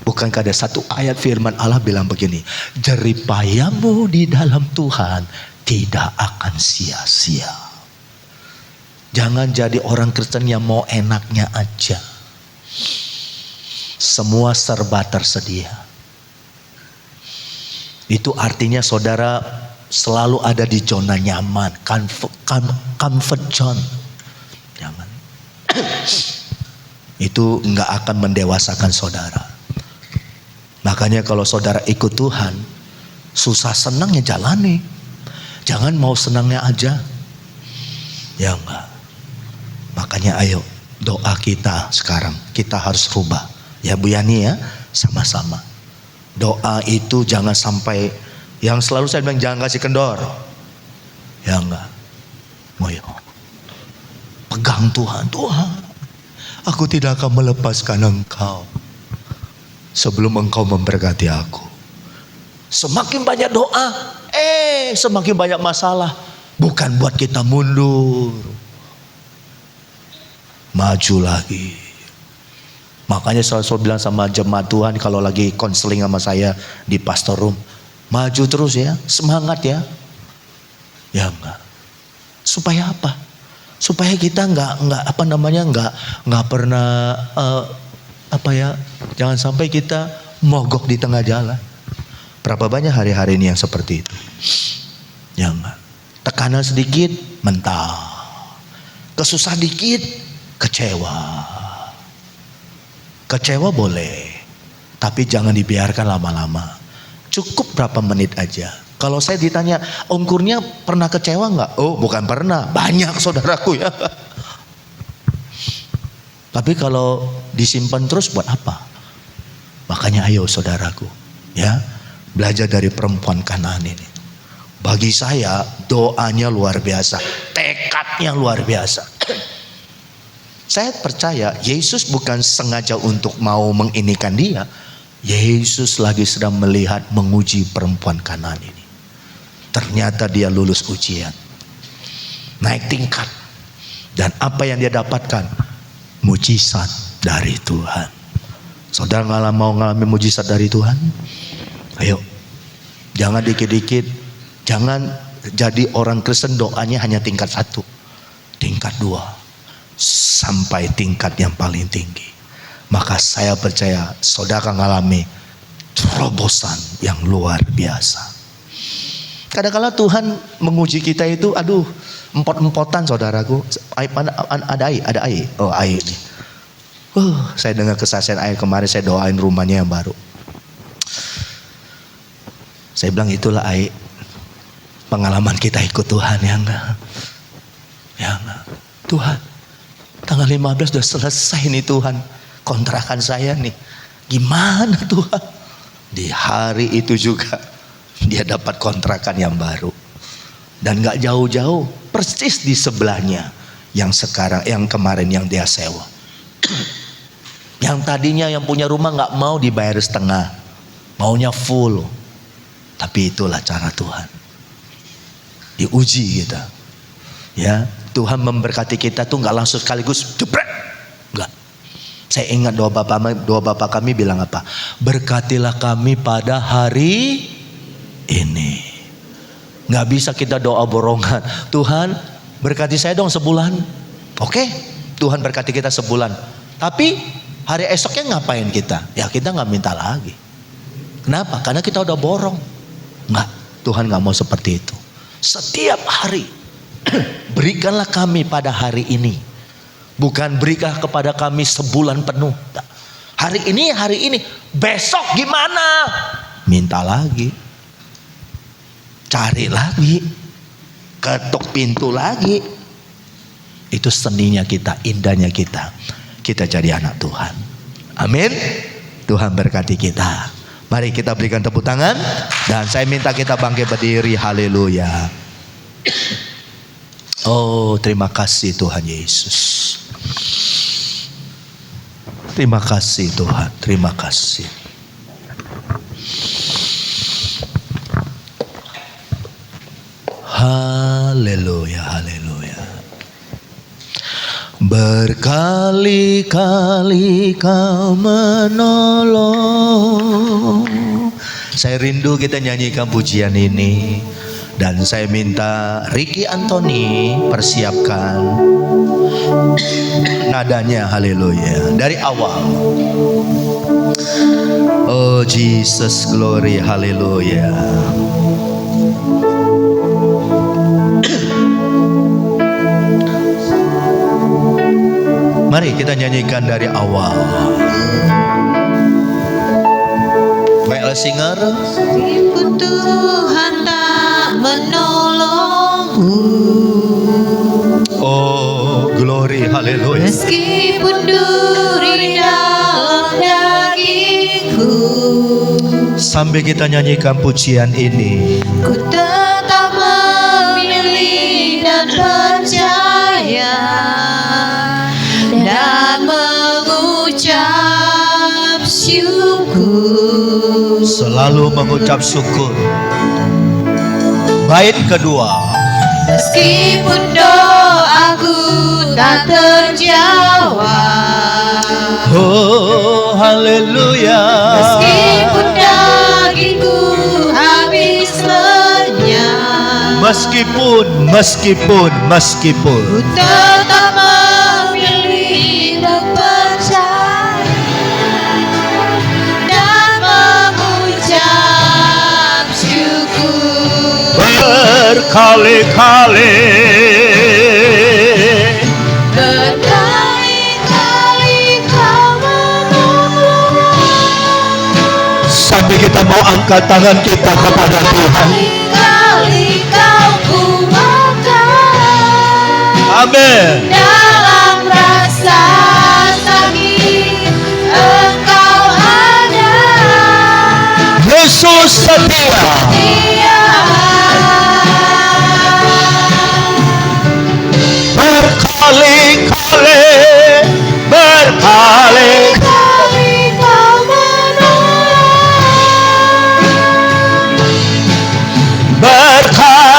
bukankah ada satu ayat firman Allah bilang begini, jeripayamu di dalam Tuhan tidak akan sia-sia. Jangan jadi orang Kristen yang mau enaknya aja. Semua serba tersedia. Itu artinya saudara selalu ada di zona nyaman, comfort zone. Nyaman. Itu nggak akan mendewasakan saudara. Makanya kalau saudara ikut Tuhan, susah senangnya jalani. Jangan mau senangnya aja. Ya enggak. Makanya ayo doa kita sekarang. Kita harus rubah. Ya Bu Yani ya. Sama-sama. Doa itu jangan sampai. Yang selalu saya bilang jangan kasih kendor. Ya enggak. Moyo. Pegang Tuhan. Tuhan, aku tidak akan melepaskan Engkau sebelum Engkau memberkati aku. Semakin banyak doa, semakin banyak masalah. Bukan buat kita mundur, maju lagi. Makanya selalu bilang sama jemaat Tuhan kalau lagi konseling sama saya di pastor room, maju terus ya, semangat ya. Ya enggak. Supaya apa? Supaya kita nggak pernah jangan sampai kita mogok di tengah jalan. Berapa banyak hari-hari ini yang seperti itu? Ya enggak. Tekanan sedikit mental, kesusah dikit kecewa. Kecewa boleh, tapi jangan dibiarkan lama-lama. Cukup berapa menit aja. Kalau saya ditanya, Om Kurnia pernah kecewa nggak? Oh, bukan pernah, banyak saudaraku ya. Tapi kalau disimpan terus buat apa? Makanya ayo saudaraku, ya belajar dari perempuan Kanaan ini. Bagi saya doanya luar biasa, tekadnya luar biasa. Saya percaya Yesus bukan sengaja untuk mau menginikan dia. Yesus lagi sedang melihat, menguji perempuan Kanaan ini. Ternyata dia lulus ujian, naik tingkat. Dan apa yang dia dapatkan? Mujizat dari Tuhan. Saudara mau ngalami mujizat dari Tuhan? Ayo, jangan dikit-dikit. Jangan jadi orang Kristen doanya hanya tingkat 1, tingkat 2, sampai tingkat yang paling tinggi. Maka saya percaya saudara ngalami terobosan yang luar biasa. Kadang-kadang Tuhan menguji kita itu, empot-empotan saudaraku. Ada air. Oh, air ini. Saya dengar kesaksian air kemarin, saya doain rumahnya yang baru. Saya bilang itulah air. Pengalaman kita ikut Tuhan ya enggak. Ya enggak. Tuhan, tanggal 15 sudah selesai nih Tuhan. Kontrakan saya nih. Gimana Tuhan? Di hari itu juga dia dapat kontrakan yang baru. Dan gak jauh-jauh, persis di sebelahnya. Yang sekarang, yang kemarin yang dia sewa. Yang tadinya yang punya rumah gak mau dibayar setengah. Maunya full. Tapi itulah cara Tuhan. Diuji kita. Ya, Tuhan memberkati kita tuh nggak langsung sekaligus jebret. Enggak. Saya ingat doa bapak kami bilang apa? Berkatilah kami pada hari ini. Nggak bisa kita doa borongan. Tuhan berkati saya dong sebulan. Oke, Tuhan berkati kita sebulan. Tapi hari esoknya ngapain kita? Ya kita nggak minta lagi. Kenapa? Karena kita udah borong. Nggak, Tuhan nggak mau seperti itu. Setiap hari berikanlah kami pada hari ini Bukan berikan kepada kami sebulan penuh. Hari ini, besok gimana? Minta lagi, cari lagi, ketuk pintu lagi. Itu seninya kita, indahnya kita. Kita jadi anak Tuhan. Amin. Tuhan berkati kita. Mari kita berikan tepuk tangan. Dan saya minta kita bangkit berdiri. Haleluya. Oh, terima kasih Tuhan Yesus. Terima kasih Tuhan. Terima kasih. Haleluya, haleluya. Berkali-kali Kau menolong. Saya rindu kita nyanyikan pujian ini. Dan saya minta Ricky Anthony persiapkan nadanya. Haleluya. Dari awal. Oh Jesus, glory, haleluya. Mari kita nyanyikan dari awal. Baiklah singer. Meskipun Tuhan tak menolongku, Oh glory, haleluya. meskipun duri dalam dagingku, Sambil kita nyanyikan pujian ini, ku tetap memilih dan percaya dan mengucap syukur. selalu mengucap syukur. Bait kedua. Meskipun doaku tak terjawab, Oh haleluya. meskipun dagingku habis lenyap, Meskipun ku tetap memilih dan percaya dan mengucap syukur. berkali-kali Berkali-kali Kau menolong. sampai kita mau angkat tangan kita kepada Tuhan. Berkali-kali Kau kuatkan. Amin. Dalam rasa sakit Engkau ada. Yesus setia. Dia Berkali-kali Kali Kau menolong.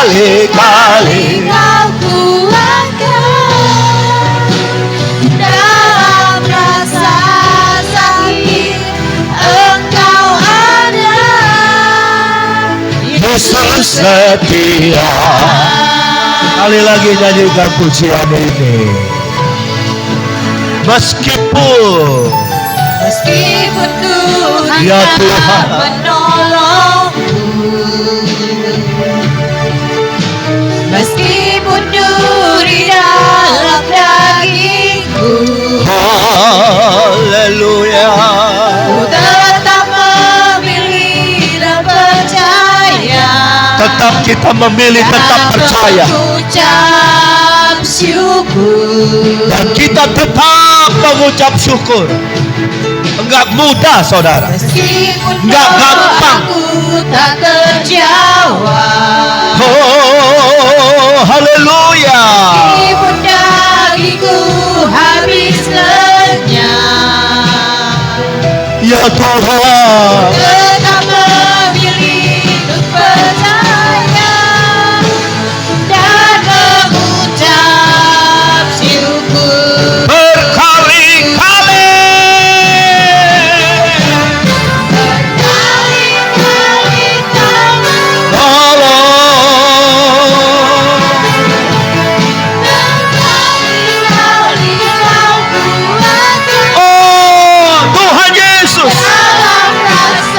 berkali-kali Kau kuatkan. Dalam rasa sakit Engkau ada. Yesus setia. Kali lagi nyanyikan pujian ini. Meskipun Tuhan Ya tak Tuhan. menolongku, meskipun duri dalam dagingku, haleluya. ku tetap memilih dan percaya. Tetap kita memilih, tetap percaya. Mengucap syukur. Dan kita tetap mengucap syukur. Enggak mudah saudara. Meskipun Nggak gampang. doaku tak terjawab, Oh haleluya. meskipun dagingku habis lenyap, Ya Tuhan. tetap memilih untuk percaya dan mengucap syukur. Berkali-kali Berkali-kali Kau tolong. berkali-kali Kau kuatkan. Oh Tuhan Yesus. Dalam rasa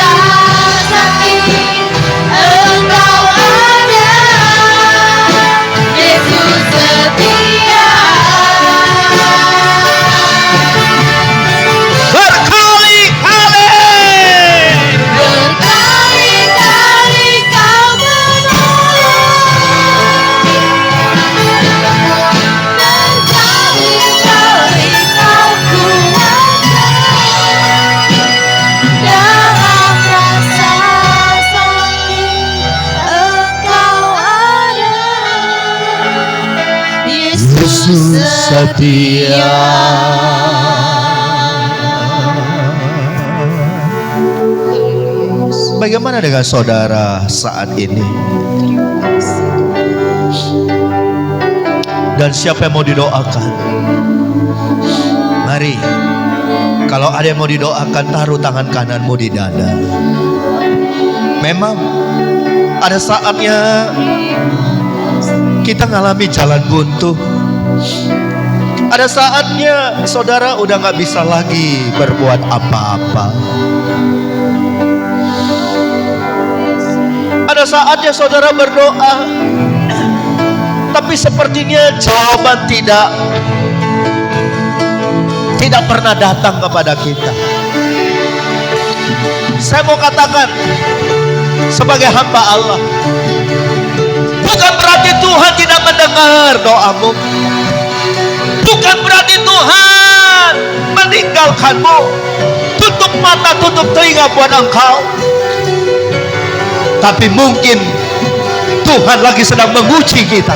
setia. Bagaimana dengan saudara saat ini? Dan siapa yang mau didoakan? Mari, kalau ada yang mau didoakan, taruh tangan kananmu di dada. Memang ada saatnya kita ngalami jalan buntu. Ada saatnya saudara udah gak bisa lagi berbuat apa-apa. Ada saatnya saudara berdoa, tapi sepertinya jawaban tidak pernah datang kepada kita. Saya mau katakan sebagai hamba Allah, bukan berarti Tuhan tidak mendengar doamu, bukan berarti Tuhan meninggalkanmu. Tutup mata, tutup telinga buat engkau. Tapi mungkin Tuhan lagi sedang menguji kita.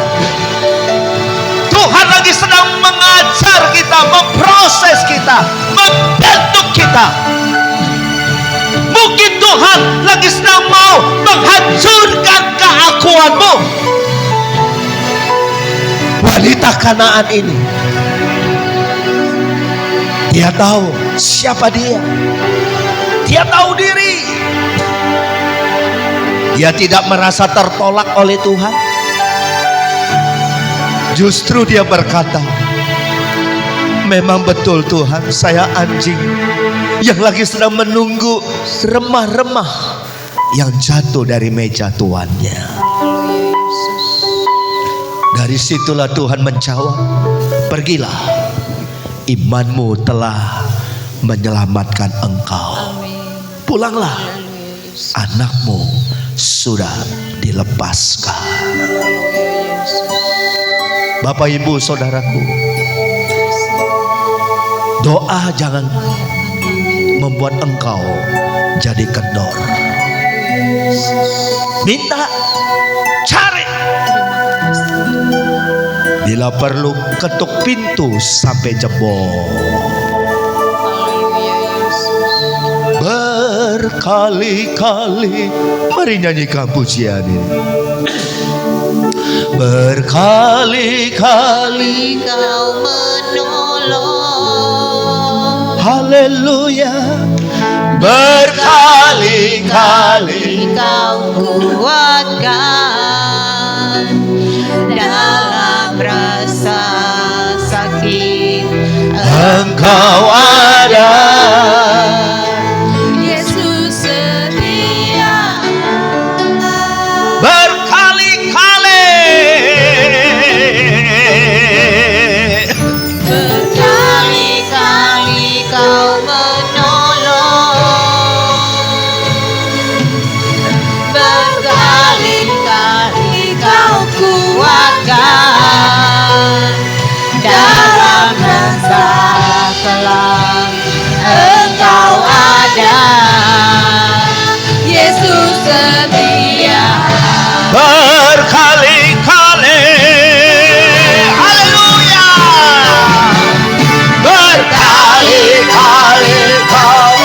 Tuhan lagi sedang mengajar kita, memproses kita, membentuk kita. Mungkin Tuhan lagi sedang mau menghancurkan keakuanmu. Wanita Kanaan ini, dia tahu siapa dia. Dia tahu diri. Dia tidak merasa tertolak oleh Tuhan. Justru dia berkata, memang betul Tuhan, saya anjing yang lagi sedang menunggu remah-remah yang jatuh dari meja tuannya. Dari situlah Tuhan menjawab, pergilah, imanmu telah menyelamatkan engkau. Pulanglah, anakmu sudah dilepaskan. Bapak, Ibu, saudaraku, doa jangan membuat engkau jadi kendor. Minta, cari. Bila perlu ketuk pintu sampai jebol. Berkali-kali, mari nyanyikan pujian ini. Berkali-kali Kau menolong, haleluya. Berkali-kali Kau kuatkan dalam rasa sakit. Engkau ada. Yesus setia. Berkali-kali Kau menolong, berkali-kali Kau kuatkan dalam rasa kelam. Engkau ada, Yesus setia. Berkali-kali, haleluya. Berkali-kali Kau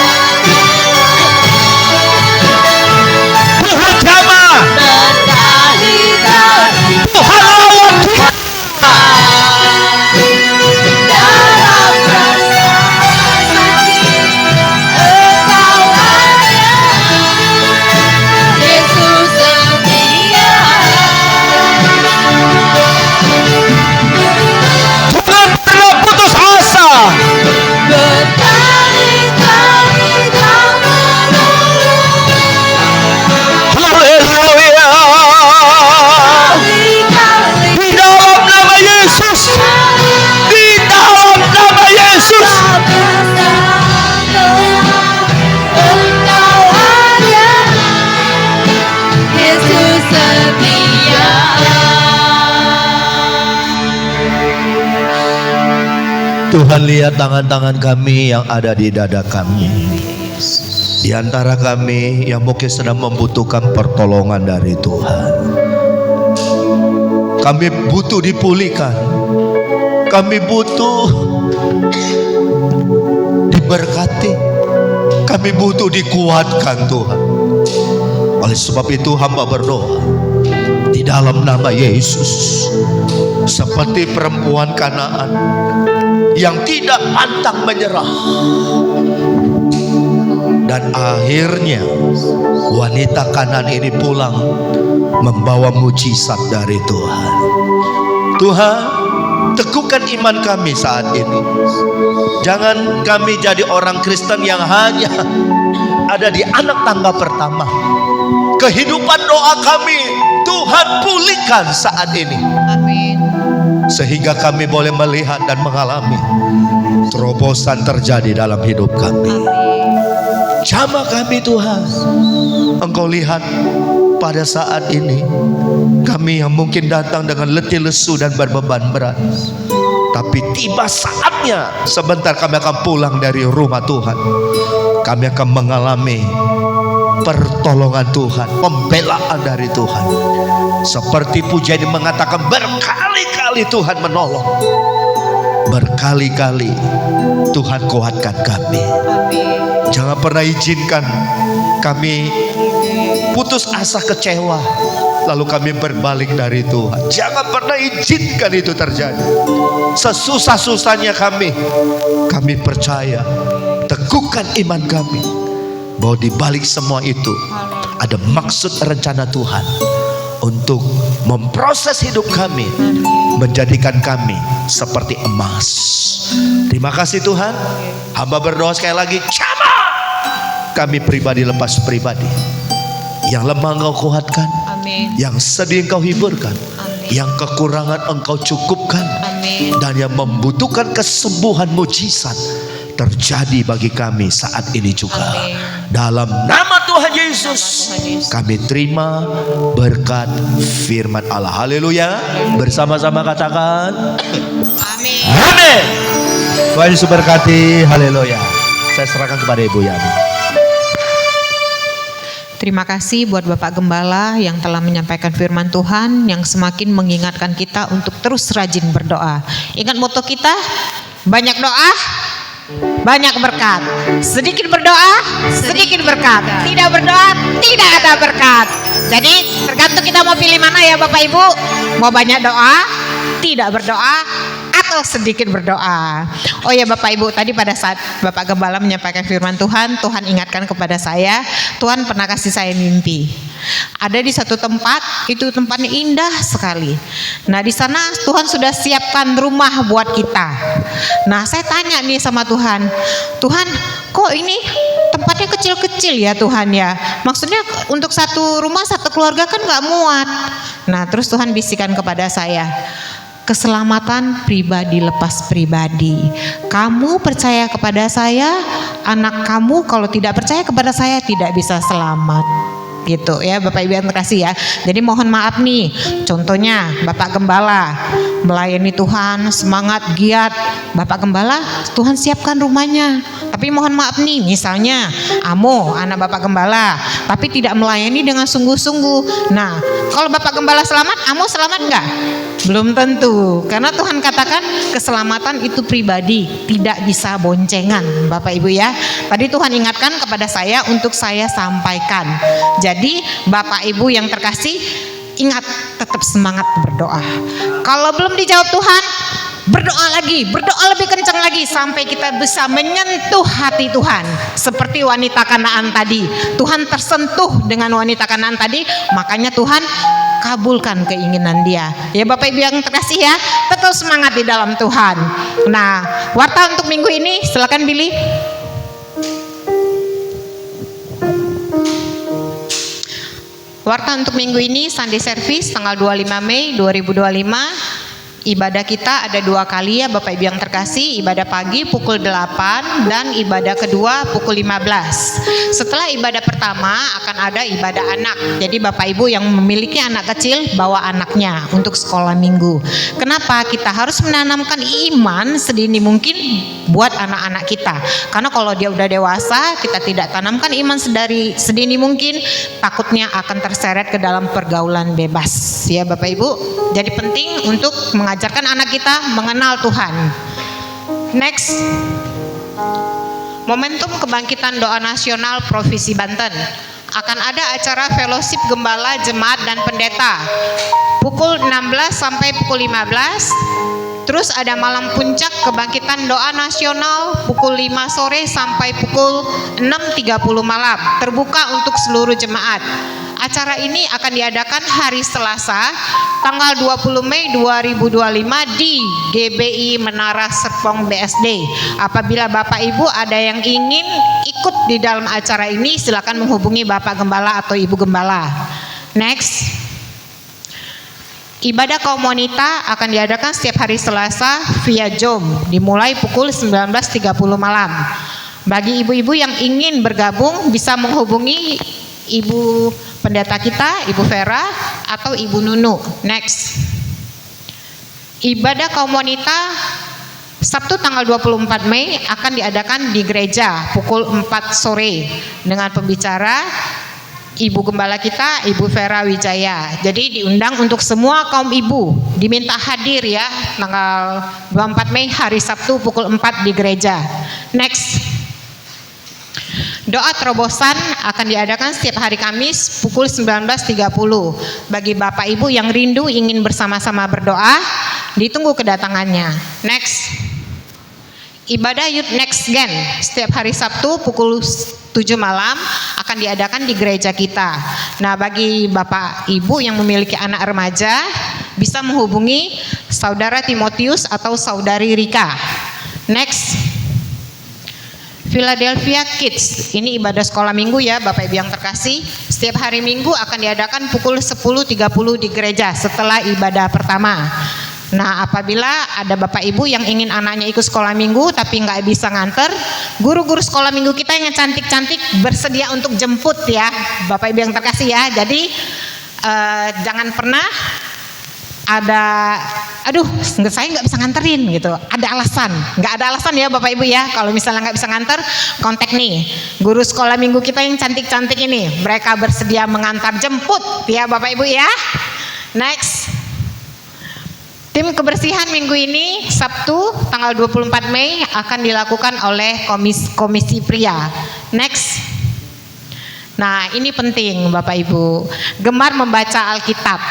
Tuhan jamah, Berkali-kali Tuhan lawan kita. dalam rasa sakit. Engkau ada, Yesus setia. Jangan pernah putus asa. Berkali-kali Kau menolong, Haleluya. berkali-kali Di dalam nama Yesus, di dalam nama Yesus. Kau bersama. Engkau ada, Yesus setia. Tuhan, lihat tangan-tangan kami yang ada di dada kami. Di antara kami yang mungkin sedang membutuhkan pertolongan dari Tuhan. Kami butuh dipulihkan. Kami butuh diberkati. Kami butuh dikuatkan Tuhan. Oleh sebab itu hamba berdoa di dalam nama Yesus, seperti perempuan Kanaan yang tidak pantang menyerah, dan akhirnya wanita Kanaan ini pulang membawa mujizat dari Tuhan. Tuhan, teguhkan iman kami saat ini. Jangan kami jadi orang Kristen yang hanya ada di anak tangga pertama. Kehidupan doa kami Tuhan pulihkan saat ini, Amin. sehingga kami boleh melihat dan mengalami terobosan terjadi dalam hidup kami. Amin. Jamah kami Tuhan, Engkau lihat pada saat ini kami yang mungkin datang dengan letih lesu dan berbeban berat, tapi tiba saatnya sebentar kami akan pulang dari rumah Tuhan. Kami akan mengalami pertolongan Tuhan, pembelaan dari Tuhan. Seperti pujian yang mengatakan, berkali-kali Tuhan menolong, berkali-kali Tuhan kuatkan kami. Amin. Jangan pernah izinkan kami putus asa, kecewa, lalu kami berbalik dari Tuhan. Jangan pernah izinkan itu terjadi. Sesusah-susahnya kami percaya, teguhkan iman kami, bahwa di balik semua itu ada maksud rencana Tuhan untuk memproses hidup kami, menjadikan kami seperti emas. Terima kasih Tuhan. Hamba berdoa sekali lagi, jamah kami pribadi lepas pribadi. Yang lemah Engkau kuatkan, Amin. yang sedih Engkau hiburkan, Amin. yang kekurangan Engkau cukupkan, Amin. dan yang membutuhkan kesembuhan mujizat terjadi bagi kami saat ini juga. Amin. Dalam nama Tuhan Yesus, Tuhan Yesus. kami terima berkat firman Allah. Haleluya. Bersama-sama katakan Amin. amin. Tuhan Yesus berkati. Haleluya. Saya serahkan kepada Ibu Yani. Terima kasih buat Bapak Gembala yang telah menyampaikan firman Tuhan, yang semakin mengingatkan kita untuk terus rajin berdoa. Ingat moto kita, banyak doa, banyak berkat. Sedikit berdoa, sedikit berkat. Tidak berdoa, tidak ada berkat. Jadi tergantung kita mau pilih mana ya Bapak Ibu. Mau banyak doa, tidak berdoa, atau sedikit berdoa. Oh ya Bapak Ibu, tadi pada saat Bapak Gembala menyampaikan firman Tuhan, Tuhan ingatkan kepada saya, Tuhan pernah kasih saya mimpi. Ada di satu tempat, itu tempatnya indah sekali. Nah di sana Tuhan sudah siapkan rumah buat kita. Nah saya tanya nih sama Tuhan, Tuhan kok ini tempatnya kecil-kecil ya Tuhan ya? Maksudnya untuk satu rumah satu keluarga kan gak muat. Nah terus Tuhan bisikan kepada saya, keselamatan pribadi lepas pribadi. Kamu percaya kepada saya, anak kamu kalau tidak percaya kepada saya tidak bisa selamat. Gitu ya Bapak Ibu yang terkasih ya. Jadi mohon maaf nih, contohnya Bapak Gembala melayani Tuhan, semangat, giat. Bapak Gembala, Tuhan siapkan rumahnya. Tapi mohon maaf nih, misalnya Amo, anak Bapak Gembala, tapi tidak melayani dengan sungguh-sungguh. Nah, kalau Bapak Gembala selamat, Amo selamat enggak? Belum tentu. Karena Tuhan katakan keselamatan itu pribadi, tidak bisa boncengan Bapak Ibu ya. Tadi Tuhan ingatkan kepada saya untuk saya sampaikan. Jadi Bapak Ibu yang terkasih, ingat tetap semangat berdoa. Kalau belum dijawab Tuhan, berdoa lagi, berdoa lebih kencang lagi sampai kita bisa menyentuh hati Tuhan. Seperti wanita Kanaan tadi, Tuhan tersentuh dengan wanita Kanaan tadi, makanya Tuhan kabulkan keinginan dia. Ya Bapak Ibu yang terkasih ya, tetap semangat di dalam Tuhan. Nah, warta untuk minggu ini silakan Billy. Warta untuk minggu ini Sunday Service tanggal 25 Mei 2025. Ibadah kita ada 2 kali ya Bapak Ibu yang terkasih. Ibadah pagi pukul 8 dan ibadah kedua pukul 15. Setelah ibadah pertama akan ada ibadah anak. Jadi Bapak Ibu yang memiliki anak kecil bawa anaknya untuk sekolah minggu. Kenapa? Kita harus menanamkan iman sedini mungkin buat anak-anak kita. Karena kalau dia udah dewasa, kita tidak tanamkan iman sedini mungkin, takutnya akan terseret ke dalam pergaulan bebas. Ya Bapak Ibu, jadi penting untuk mengajak Ajarkan anak kita mengenal Tuhan. Next, momentum kebangkitan doa nasional Provinsi Banten. Akan ada acara fellowship gembala, jemaat dan pendeta pukul 16 sampai pukul 15. Terus ada malam puncak kebangkitan doa nasional pukul 5 sore sampai pukul 6.30 malam, terbuka untuk seluruh jemaat. Acara ini akan diadakan hari Selasa tanggal 20 Mei 2025 di GBI Menara Serpong BSD. Apabila Bapak Ibu ada yang ingin ikut di dalam acara ini, silakan menghubungi Bapak Gembala atau Ibu Gembala. Next, ibadah kaum wanita akan diadakan setiap hari Selasa via Zoom dimulai pukul 19.30 malam. Bagi ibu-ibu yang ingin bergabung bisa menghubungi Ibu Pendeta kita, Ibu Vera atau Ibu Nunu. Next, ibadah kaum wanita Sabtu tanggal 24 Mei akan diadakan di gereja pukul 4 sore dengan pembicara Ibu Gembala kita, Ibu Vera Wijaya. Jadi diundang untuk semua kaum ibu, diminta hadir ya tanggal 24 Mei hari Sabtu pukul 4 di gereja. Next, doa terobosan akan diadakan setiap hari Kamis pukul 19.30. Bagi Bapak Ibu yang rindu ingin bersama-sama berdoa, ditunggu kedatangannya. Next, ibadah Youth Next Gen setiap hari Sabtu pukul 7 malam akan diadakan di gereja kita. Nah, bagi Bapak Ibu yang memiliki anak remaja bisa menghubungi Saudara Timotius atau Saudari Rika. Next, Philadelphia Kids, ini ibadah sekolah minggu ya Bapak Ibu yang terkasih. Setiap hari Minggu akan diadakan pukul 10.30 di gereja setelah ibadah pertama. Nah, apabila ada Bapak Ibu yang ingin anaknya ikut sekolah minggu tapi nggak bisa nganter, guru-guru sekolah minggu kita yang cantik-cantik bersedia untuk jemput ya Bapak Ibu yang terkasih ya. Jadi jangan pernah ada, aduh saya nggak bisa nganterin gitu, ada alasan. Nggak ada alasan ya Bapak Ibu ya. Kalau misalnya nggak bisa nganter, kontak nih guru sekolah minggu kita yang cantik-cantik ini, mereka bersedia mengantar jemput ya Bapak Ibu ya. Next, tim kebersihan minggu ini Sabtu tanggal 24 Mei akan dilakukan oleh komisi pria. Next, nah ini penting Bapak Ibu, gemar membaca Alkitab.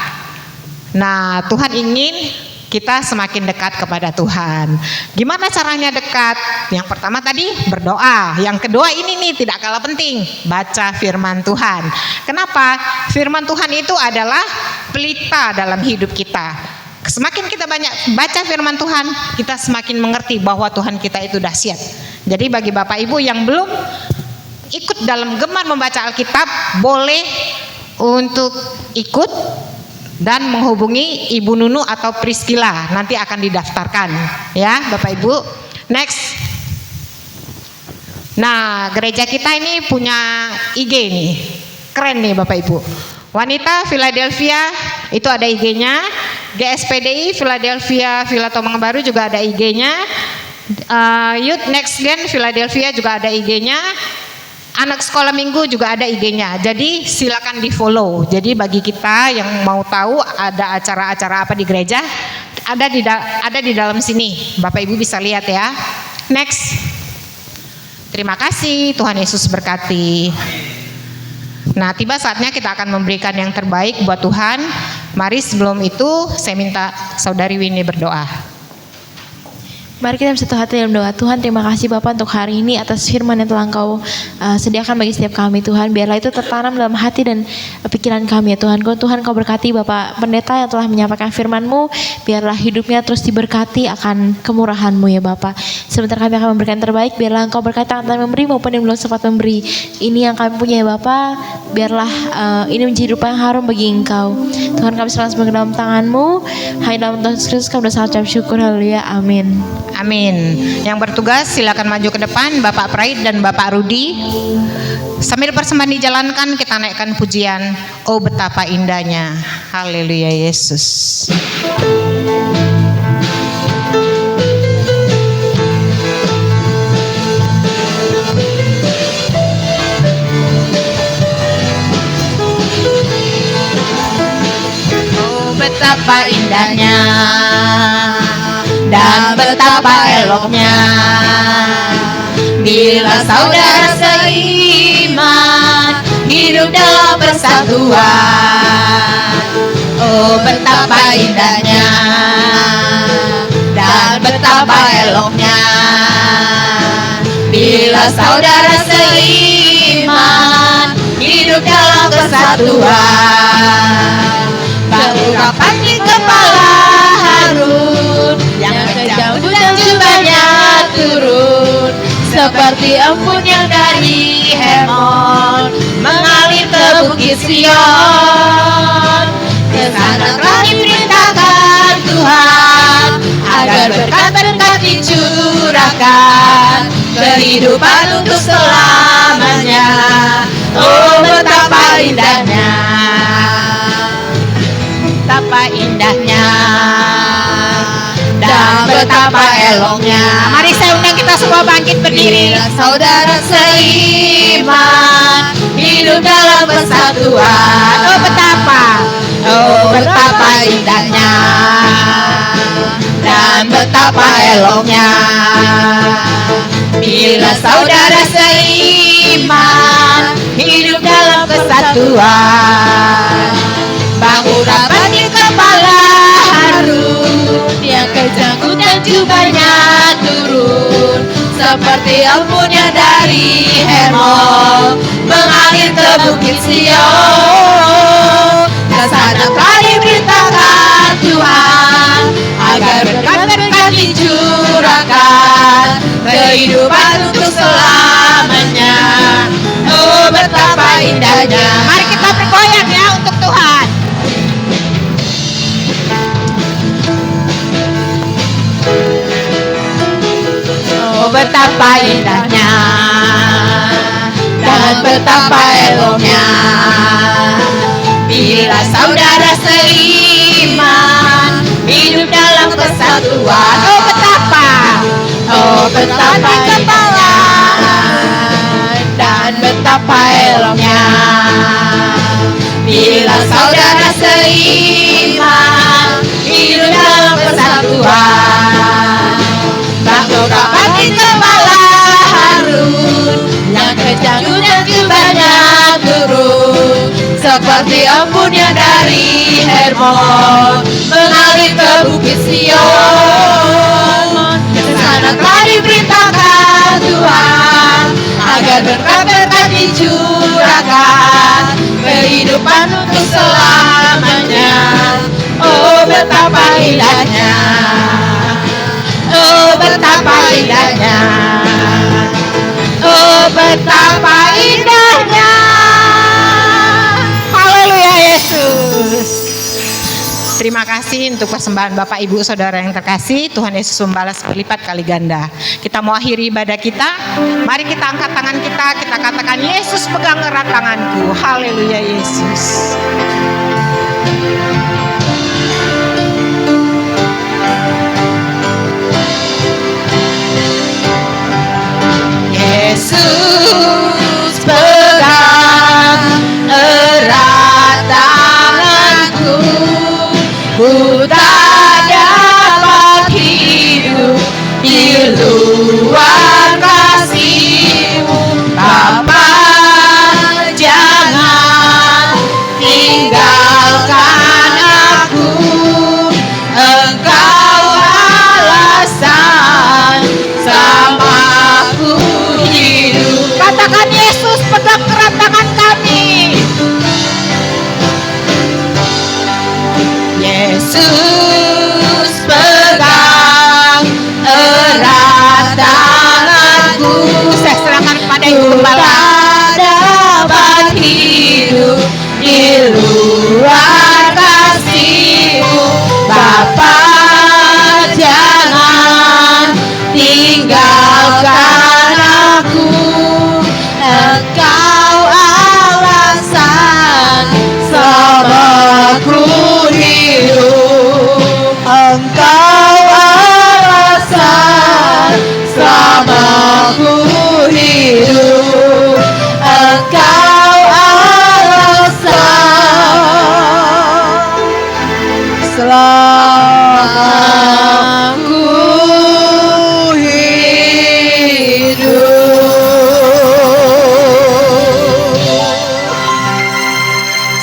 Nah, Tuhan ingin kita semakin dekat kepada Tuhan. Gimana caranya dekat? Yang pertama tadi berdoa. Yang kedua ini nih tidak kalah penting, baca firman Tuhan. Kenapa? Firman Tuhan itu adalah pelita dalam hidup kita. Semakin kita banyak baca firman Tuhan, kita semakin mengerti bahwa Tuhan kita itu dahsyat. Jadi bagi Bapak Ibu yang belum ikut dalam gemar membaca Alkitab, boleh untuk ikut dan menghubungi Ibu Nunu atau Priscilla, nanti akan didaftarkan ya Bapak Ibu. Next, nah gereja kita ini punya IG nih, keren nih Bapak Ibu. Wanita Philadelphia itu ada IG-nya, GSPDI Philadelphia Villa Tomang Baru juga ada IG-nya, Youth Next Gen Philadelphia juga ada IG-nya, anak sekolah minggu juga ada IG-nya. Jadi silakan di follow. Jadi bagi kita yang mau tahu ada acara-acara apa di gereja, ada di dalam sini. Bapak Ibu bisa lihat ya. Next, terima kasih, Tuhan Yesus berkati. Nah, tiba saatnya kita akan memberikan yang terbaik buat Tuhan. Mari sebelum itu saya minta Saudari Winnie berdoa. Mari kita bersatu hati dalam doa. Tuhan, terima kasih Bapak untuk hari ini atas firman yang telah Engkau sediakan bagi setiap kami Tuhan. Biarlah itu tertanam dalam hati dan pikiran kami ya Tuhan. Tuhan Kau berkati Bapak Pendeta yang telah menyampaikan firman-Mu. Biarlah hidupnya terus diberkati akan kemurahan-Mu ya Bapak. Sebentar kami akan memberikan terbaik. Biarlah Engkau berkati tangan memberi maupun yang belum sempat memberi. Ini yang kami punya ya Bapak. Biarlah ini menjadi rupa yang harum bagi Engkau. Tuhan, kami serahkan semua ke dalam tangan-Mu. Hanya dalam Tuhan Yesus Kristus kami berdoa ucap syukur. Haleluya. Amin. Amin. Yang bertugas silakan maju ke depan, Bapak Praid dan Bapak Rudi. Sambil persembahan dijalankan, kita naikkan pujian Oh betapa indahnya. Haleluya Yesus. Oh betapa indahnya eloknya. Bila saudara seiman hidup dalam persatuan, oh betapa indahnya dan betapa eloknya. Bila saudara seiman hidup dalam kesatuan, bahukan di kepala Harun yang kejam dan jubahnya turun, seperti embun yang dari Hermon mengalir ke bukit Sion. Ke sana telah diperintahkan Tuhan agar berkat-berkat dicurahkan, kehidupan untuk selamanya. Oh betapa indahnya, betapa indahnya dan betapa eloknya. Mari saya undang kita semua bangkit berdiri. Bila saudara seiman hidup dalam persatuan, oh betapa indahnya dan betapa eloknya. Bila saudara seiman hidup dalam kesatuan, bahu rapat di kepala Harun yang kejanggut dan jubahnya turun, seperti embunnya dari Hermon mengalir ke bukit Sion. Ke sana telah diberitakan Tuhan agar berkat-berkat dicurahkan, kehidupan untuk selamanya. Oh betapa indahnya. Mari kita bergoyang ya untuk Tuhan. Oh betapa indahnya dan betapa eloknya. Bila saudara seiman hidup dalam kesatuan, oh betapa kepala dan betapa eloknya. Bila saudara seiman hidup dalam persatuan, bahu rapat di kepala Harun yang kejanggut dan jubahnya turun, seperti embunnya dari Hermon mengalir ke bukit Sion. Kesana telah diberitakan Tuhan agar berkat-berkat dicurahkan, kehidupan untuk selamanya. Oh betapa indahnya, oh betapa indahnya, oh betapa indahnya. Haleluya Yesus. Terima kasih untuk persembahan Bapak Ibu Saudara yang terkasih. Tuhan Yesus membalas berlipat kali ganda. Kita mau akhiri ibadah kita. Mari kita angkat tangan kita katakan, Yesus pegang erat tanganku. Haleluya Yesus. Yesus pegang erat tanganku, ku tak dapat hidup di luar kasih-Mu. Bapa, jangan tinggalkan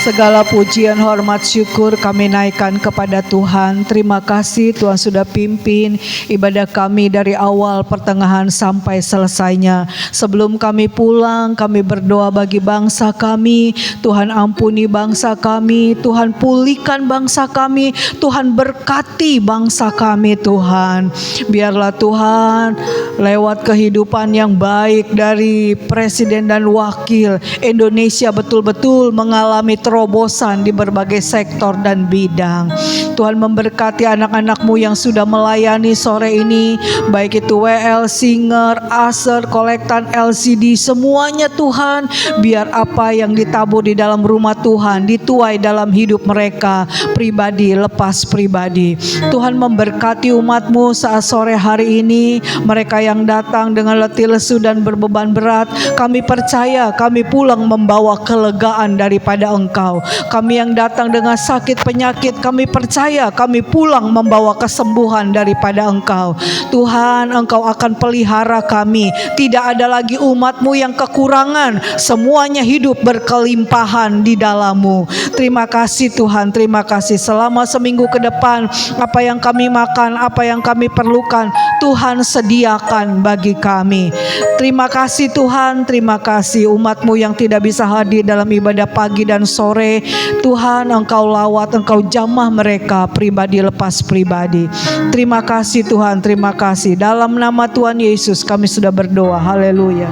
Segala pujian, hormat, syukur kami naikkan kepada Tuhan. Terima kasih Tuhan sudah pimpin ibadah kami dari awal, pertengahan sampai selesainya. Sebelum kami pulang, kami berdoa bagi bangsa kami. Tuhan ampuni bangsa kami, Tuhan pulihkan bangsa kami, Tuhan berkati bangsa kami Tuhan. Biarlah Tuhan lewat kehidupan yang baik dari presiden dan wakil, Indonesia betul-betul mengalami terobosan di berbagai sektor dan bidang. Tuhan memberkati anak-anak-Mu yang sudah melayani sore ini, baik itu WL, Singer, Aser, Kolektan, LCD, semuanya Tuhan. Biar apa yang ditabur di dalam rumah Tuhan dituai dalam hidup mereka pribadi lepas pribadi. Tuhan memberkati umat-Mu saat sore hari ini. Mereka yang datang dengan letih lesu dan berbeban berat, kami percaya kami pulang membawa kelegaan daripada Engkau. Kami yang datang dengan sakit penyakit, kami percaya kami pulang membawa kesembuhan daripada Engkau. Tuhan, Engkau akan pelihara kami. Tidak ada lagi umat-Mu yang kekurangan, semuanya hidup berkelimpahan di dalam-Mu. Terima kasih Tuhan, terima kasih. Selama seminggu ke depan, apa yang kami makan, apa yang kami perlukan, Tuhan sediakan bagi kami. Terima kasih Tuhan, terima kasih. Umat-Mu yang tidak bisa hadir dalam ibadah pagi dan sore, Tuhan Engkau lawat, Engkau jamah mereka pribadi lepas pribadi. Terima kasih Tuhan, terima kasih. Dalam nama Tuhan Yesus kami sudah berdoa. Haleluya.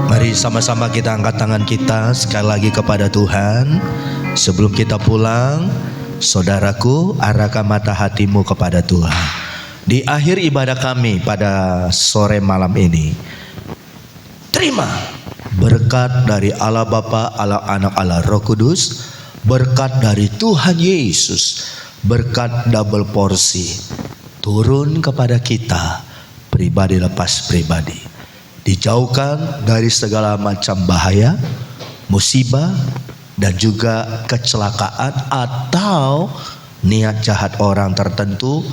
Mari sama-sama kita angkat tangan kita sekali lagi kepada Tuhan. Sebelum kita pulang, saudaraku, arahkan mata hatimu kepada Tuhan. Di akhir ibadah kami pada sore malam ini, terima berkat dari Allah Bapa, Allah Anak, Allah Roh Kudus, berkat dari Tuhan Yesus, berkat double porsi turun kepada kita pribadi lepas pribadi. Dijauhkan dari segala macam bahaya, musibah, dan juga kecelakaan atau niat jahat orang tertentu,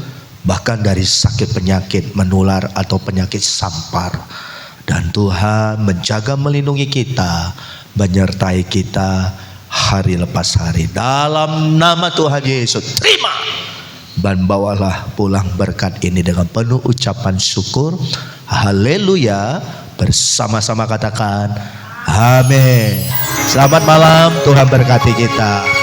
bahkan dari sakit penyakit menular atau penyakit sampar. Dan Tuhan menjaga melindungi kita, menyertai kita hari lepas hari. Dalam nama Tuhan Yesus, terima dan bawalah pulang berkat ini dengan penuh ucapan syukur. Haleluya. Bersama-sama katakan amin. Selamat malam, Tuhan berkati kita.